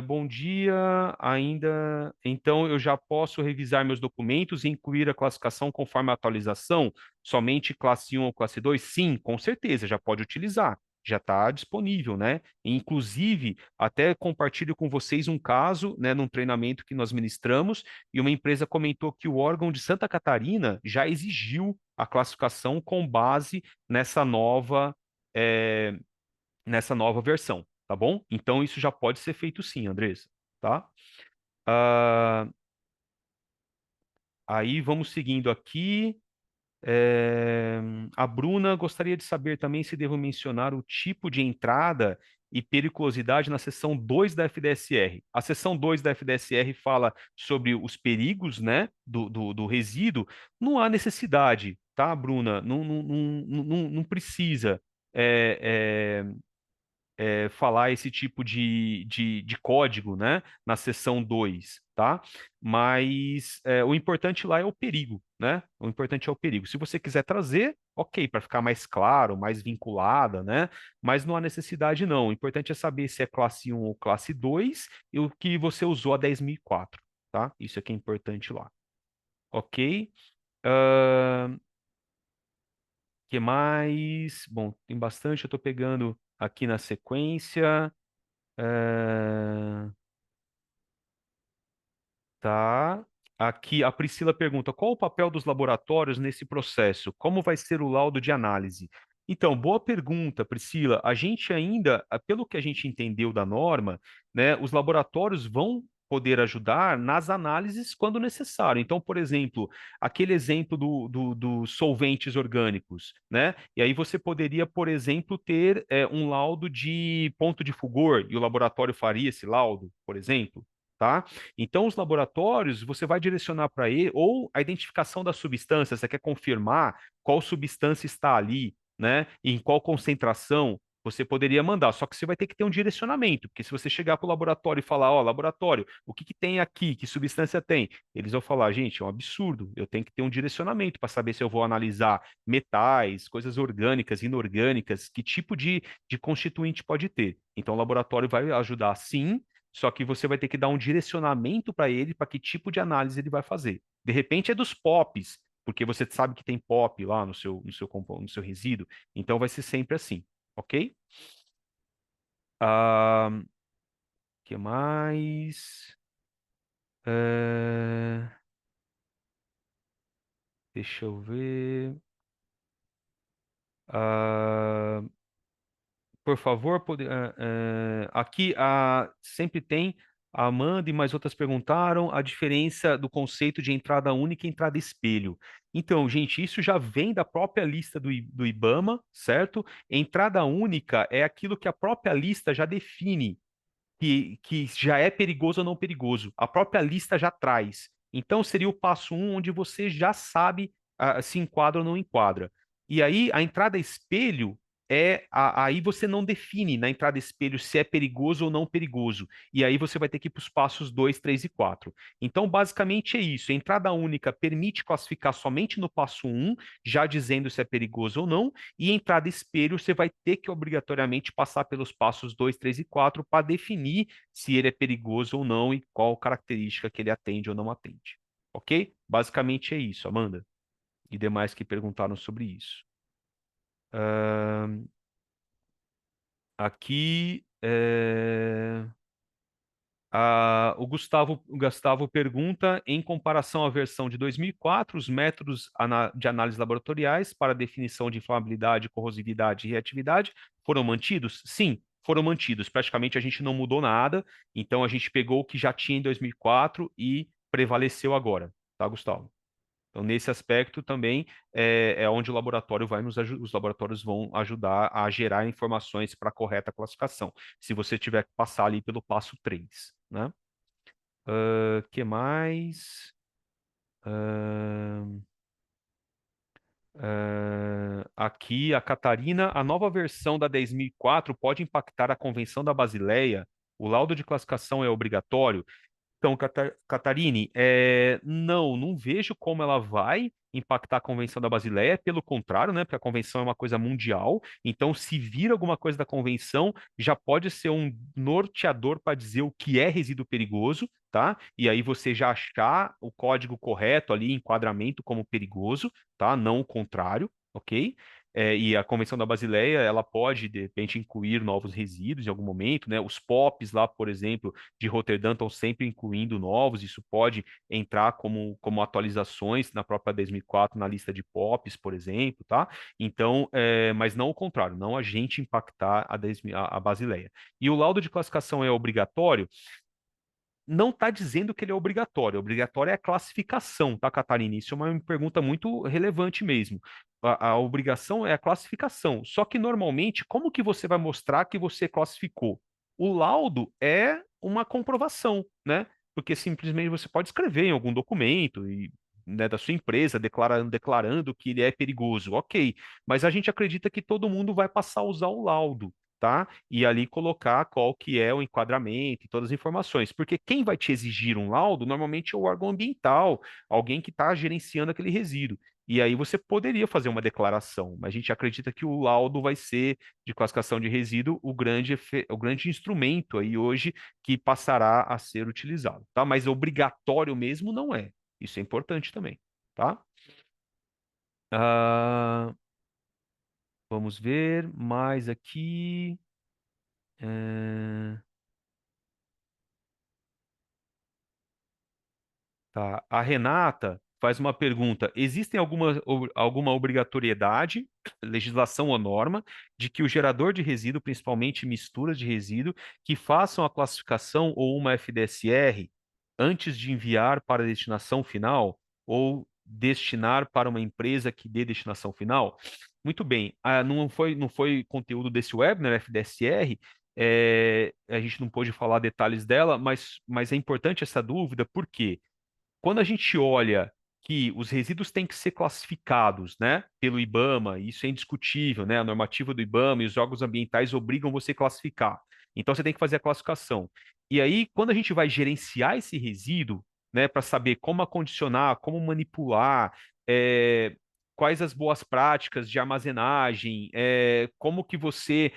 bom dia, ainda. Então, eu já posso revisar meus documentos e incluir a classificação conforme a atualização? Somente classe 1 ou classe 2? Sim, com certeza, já pode utilizar. Já está disponível, né? Inclusive, até compartilho com vocês um caso, né, num treinamento que nós ministramos, e uma empresa comentou que o órgão de Santa Catarina já exigiu a classificação com base eh, nessa nova versão, tá bom? Então isso já pode ser feito sim, Andressa, tá? Ah, aí vamos seguindo aqui. É, a Bruna gostaria de saber também se devo mencionar o tipo de entrada e periculosidade na seção 2 da FDSR. A seção 2 da FDSR fala sobre os perigos, né, do resíduo. Não há necessidade, tá, Bruna? Não precisa. É, falar esse tipo de código, né, na seção 2, tá? Mas o importante lá é o perigo, né? O importante é o perigo. Se você quiser trazer, ok, para ficar mais claro, mais vinculada, né? Mas não há necessidade, não. O importante é saber se é classe 1 ou classe 2 e o que você usou a 10.004, tá? Isso é que é importante lá. Ok? Que mais? Bom, tem bastante, eu estou pegando aqui na sequência. É, Tá. Aqui a Priscila pergunta: qual o papel dos laboratórios nesse processo? Como vai ser o laudo de análise? Então, boa pergunta, Priscila. A gente ainda, pelo que a gente entendeu da norma, né, os laboratórios vão poder ajudar nas análises quando necessário. Então, por exemplo, aquele exemplo dos solventes orgânicos, né? E aí você poderia, por exemplo, ter um laudo de ponto de fulgor e o laboratório faria esse laudo, por exemplo. Tá? Então, os laboratórios, você vai direcionar para ele, ou a identificação da substância, você quer confirmar qual substância está ali, né? E em qual concentração, você poderia mandar, só que você vai ter que ter um direcionamento, porque se você chegar para o laboratório e falar, ó, laboratório, o que que tem aqui, que substância tem? Eles vão falar, gente, é um absurdo, eu tenho que ter um direcionamento para saber se eu vou analisar metais, coisas orgânicas, inorgânicas, que tipo de constituinte pode ter. Então, o laboratório vai ajudar sim, só que você vai ter que dar um direcionamento para ele, para que tipo de análise ele vai fazer. De repente é dos POPs, porque você sabe que tem POP lá no seu resíduo, então vai ser sempre assim, ok? Ah, que mais? É, deixa eu ver. Ah, por favor, aqui sempre tem a Amanda e mais outras perguntaram a diferença do conceito de entrada única e entrada espelho. Então, gente, isso já vem da própria lista do IBAMA, certo? Entrada única é aquilo que a própria lista já define que já é perigoso ou não perigoso. A própria lista já traz. Então, seria o passo um, onde você já sabe se enquadra ou não enquadra. E aí, a entrada espelho aí você não define na entrada espelho se é perigoso ou não perigoso. E aí você vai ter que ir para os passos 2, 3 e 4. Então, basicamente é isso. A entrada única permite classificar somente no passo um, já dizendo se é perigoso ou não, e entrada espelho, você vai ter que obrigatoriamente passar pelos passos 2, 3 e 4 para definir se ele é perigoso ou não e qual característica que ele atende ou não atende. Ok? Basicamente é isso, Amanda. E demais que perguntaram sobre isso. Aqui. O Gustavo pergunta, em comparação à versão de 2004, os métodos de análise laboratoriais para definição de inflamabilidade, corrosividade e reatividade foram mantidos? Sim, foram mantidos. Praticamente a gente não mudou nada, então a gente pegou o que já tinha em 2004 e prevaleceu agora, tá, Gustavo? Então, nesse aspecto também é onde o laboratório os laboratórios vão ajudar a gerar informações para a correta classificação, se você tiver que passar ali pelo passo 3, né? Que mais? Ahn, aqui, a Catarina, a nova versão da 10.004 pode impactar a Convenção da Basileia? O laudo de classificação é obrigatório? Então, Catarine, não vejo como ela vai impactar a Convenção da Basileia, pelo contrário, né? Porque a Convenção é uma coisa mundial, então se vir alguma coisa da Convenção, já pode ser um norteador para dizer o que é resíduo perigoso, tá? E aí você já achar o código correto ali, enquadramento como perigoso, tá? Não o contrário, ok? E a Convenção da Basileia, ela pode, de repente, incluir novos resíduos em algum momento, né? Os POPs lá, por exemplo, de Roterdã estão sempre incluindo novos, isso pode entrar como atualizações na própria 2004 na lista de POPs, por exemplo, tá? Então, mas não o contrário, não a gente impactar a Basileia. E o laudo de classificação é obrigatório? Não está dizendo que ele é obrigatório. Obrigatório é a classificação, tá, Catarina? Isso é uma pergunta muito relevante mesmo. A obrigação é a classificação. Só que normalmente, como que você vai mostrar que você classificou? O laudo é uma comprovação, né? Porque simplesmente você pode escrever em algum documento e né, da sua empresa declarando que ele é perigoso, ok. Mas a gente acredita que todo mundo vai passar a usar o laudo, tá? E ali colocar qual que é o enquadramento e todas as informações. Porque quem vai te exigir um laudo normalmente é o órgão ambiental, alguém que está gerenciando aquele resíduo. E aí você poderia fazer uma declaração, mas a gente acredita que o laudo vai ser de classificação de resíduo o grande instrumento aí hoje que passará a ser utilizado, tá? Mas obrigatório mesmo não é. Isso é importante também, tá? Ah, vamos ver mais aqui. É, Tá. A Renata faz uma pergunta: existem alguma obrigatoriedade, legislação ou norma, de que o gerador de resíduo, principalmente misturas de resíduo, que façam a classificação ou uma FDSR? antes de enviar para a destinação final ou destinar para uma empresa que dê destinação final? Muito bem, não foi conteúdo desse webinar, FDSR, a gente não pôde falar detalhes dela, mas é importante essa dúvida, porque quando a gente olha que os resíduos têm que ser classificados, né, pelo IBAMA, isso é indiscutível, né? A normativa do IBAMA e os órgãos ambientais obrigam você a classificar. Então você tem que fazer a classificação. E aí, quando a gente vai gerenciar esse resíduo, né, para saber como acondicionar, como manipular, é, quais as boas práticas de armazenagem, como que você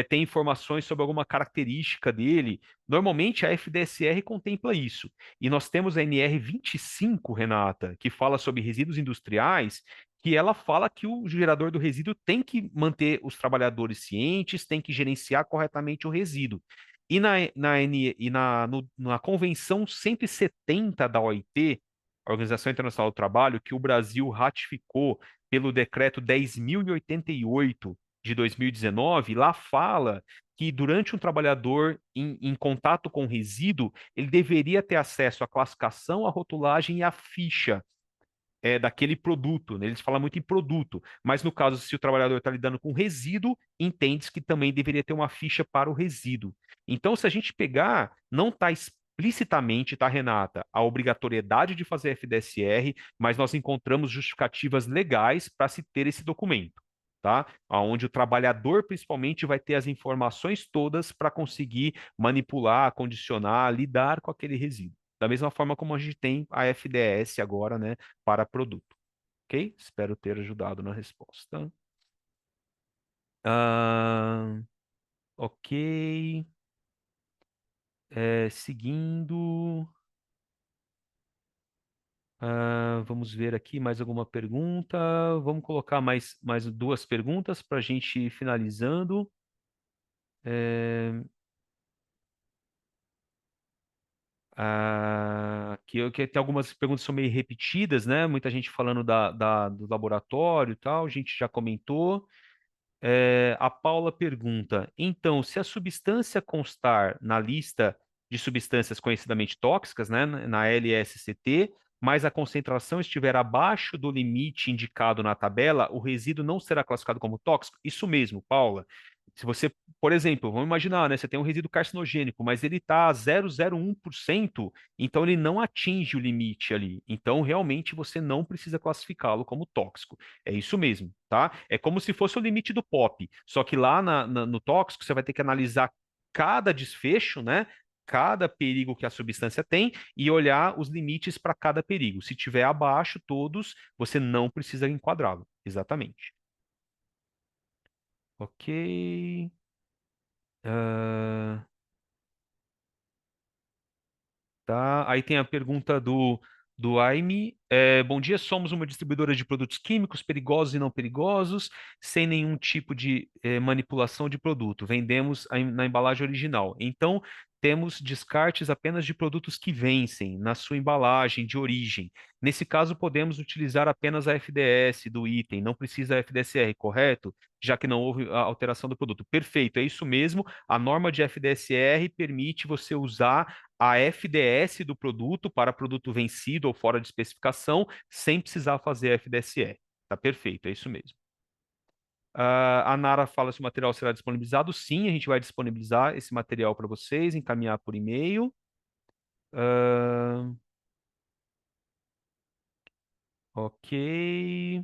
tem informações sobre alguma característica dele, normalmente a FDSR contempla isso. E nós temos a NR 25, Renata, que fala sobre resíduos industriais, que ela fala que o gerador do resíduo tem que manter os trabalhadores cientes, tem que gerenciar corretamente o resíduo. Na Convenção 170 da OIT, a Organização Internacional do Trabalho, que o Brasil ratificou pelo decreto 10.088 de 2019, lá fala que durante um trabalhador em contato com resíduo, ele deveria ter acesso à classificação, à rotulagem e à ficha daquele produto, né? Eles falam muito em produto, mas no caso, se o trabalhador está lidando com resíduo, entende-se que também deveria ter uma ficha para o resíduo. Então, se a gente pegar, não está explicitamente, tá, Renata, a obrigatoriedade de fazer FDSR, mas nós encontramos justificativas legais para se ter esse documento. Tá? Onde o trabalhador principalmente vai ter as informações todas para conseguir manipular, condicionar, lidar com aquele resíduo. Da mesma forma como a gente tem a FDS agora, né, para produto. Ok? Espero ter ajudado na resposta. Ah, ok. Seguindo. Vamos ver aqui mais alguma pergunta. Vamos colocar mais duas perguntas para a gente ir finalizando. É, que tem algumas perguntas que são meio repetidas, né? Muita gente falando do laboratório e tal, a gente já comentou. A Paula pergunta: então, se a substância constar na lista de substâncias conhecidamente tóxicas, né, na LSCT, mas a concentração estiver abaixo do limite indicado na tabela, o resíduo não será classificado como tóxico? Isso mesmo, Paula. Se você, por exemplo, vamos imaginar, né, você tem um resíduo carcinogênico, mas ele está a 0,01%, então ele não atinge o limite ali. Então, realmente, você não precisa classificá-lo como tóxico. É isso mesmo, tá? É como se fosse o limite do POP, só que lá no tóxico você vai ter que analisar cada desfecho, né? Cada perigo que a substância tem e olhar os limites para cada perigo. Se tiver abaixo todos, você não precisa enquadrá-lo. Exatamente. Ok. Ah, tá? Aí tem a pergunta do Aime. Bom dia, somos uma distribuidora de produtos químicos perigosos e não perigosos, sem nenhum tipo de manipulação de produto. Vendemos na embalagem original. Então, temos descartes apenas de produtos que vencem na sua embalagem de origem. Nesse caso, podemos utilizar apenas a FDS do item, não precisa a FDSR, correto? Já que não houve a alteração do produto. Perfeito, é isso mesmo. A norma de FDSR permite você usar a FDS do produto para produto vencido ou fora de especificação, sem precisar fazer a FDSE. Tá perfeito, é isso mesmo. A Nara fala se o material será disponibilizado. Sim, a gente vai disponibilizar esse material para vocês, encaminhar por e-mail. Ah, ok.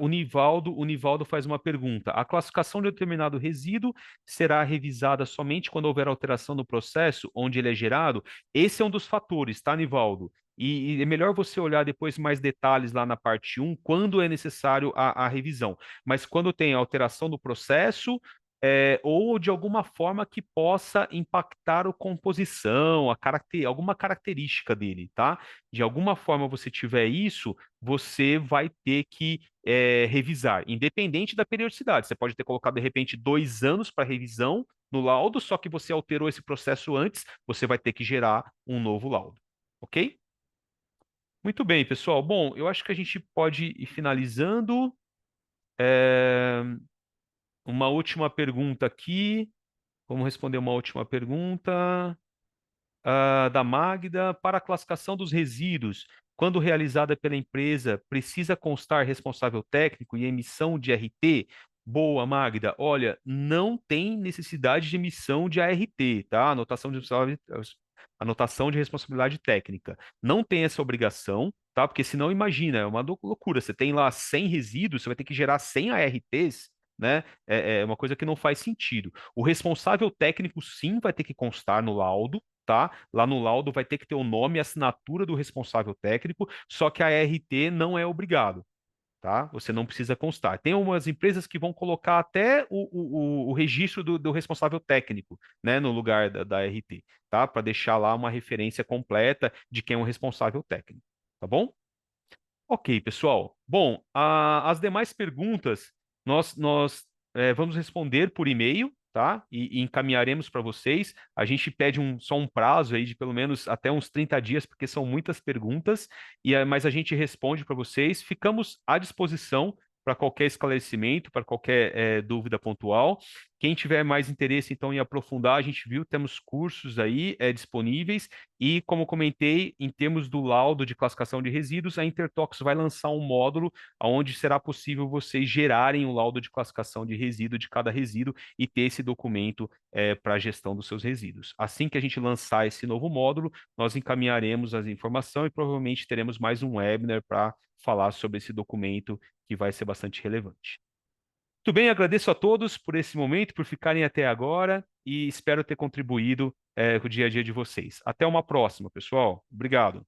O Nivaldo faz uma pergunta. A classificação de determinado resíduo será revisada somente quando houver alteração no processo onde ele é gerado? Esse é um dos fatores, tá, Nivaldo? E é melhor você olhar depois mais detalhes lá na parte um, quando é necessário a revisão. Mas quando tem alteração do processo, ou de alguma forma que possa impactar a composição, alguma característica dele, tá? De alguma forma você tiver isso, você vai ter que revisar, independente da periodicidade. Você pode ter colocado, de repente, 2 anos para revisão no laudo, só que você alterou esse processo antes, você vai ter que gerar um novo laudo. Ok? Muito bem, pessoal. Bom, eu acho que a gente pode ir finalizando. É, Uma última pergunta aqui. Vamos responder uma última pergunta. Da Magda, para a classificação dos resíduos, quando realizada pela empresa, precisa constar responsável técnico e emissão de RT? Boa, Magda. Olha, não tem necessidade de emissão de ART, tá? Anotação de responsabilidade técnica. Não tem essa obrigação, tá? Porque senão, imagina, é uma loucura. Você tem lá 100 resíduos, você vai ter que gerar 100 ARTs, né? É uma coisa que não faz sentido. O responsável técnico, sim, vai ter que constar no laudo, tá? Lá no laudo vai ter que ter o nome e assinatura do responsável técnico, só que a RT não é obrigado, tá? Você não precisa constar. Tem umas empresas que vão colocar até o registro do responsável técnico, né, no lugar da RT, tá? Para deixar lá uma referência completa de quem é o responsável técnico, tá bom? Ok, pessoal. Bom, as demais perguntas nós vamos responder por e-mail, tá? E encaminharemos para vocês. A gente pede só um prazo aí de pelo menos até uns 30 dias, porque são muitas perguntas, mas a gente responde para vocês. Ficamos à disposição para qualquer esclarecimento, para qualquer dúvida pontual. Quem tiver mais interesse, então, em aprofundar, a gente viu, temos cursos aí disponíveis. E, como comentei, em termos do laudo de classificação de resíduos, a Intertox vai lançar um módulo onde será possível vocês gerarem o laudo de classificação de resíduo de cada resíduo e ter esse documento para a gestão dos seus resíduos. Assim que a gente lançar esse novo módulo, nós encaminharemos as informações e provavelmente teremos mais um webinar para falar sobre esse documento que vai ser bastante relevante. Muito bem, agradeço a todos por esse momento, por ficarem até agora e espero ter contribuído com o dia a dia de vocês. Até uma próxima, pessoal. Obrigado.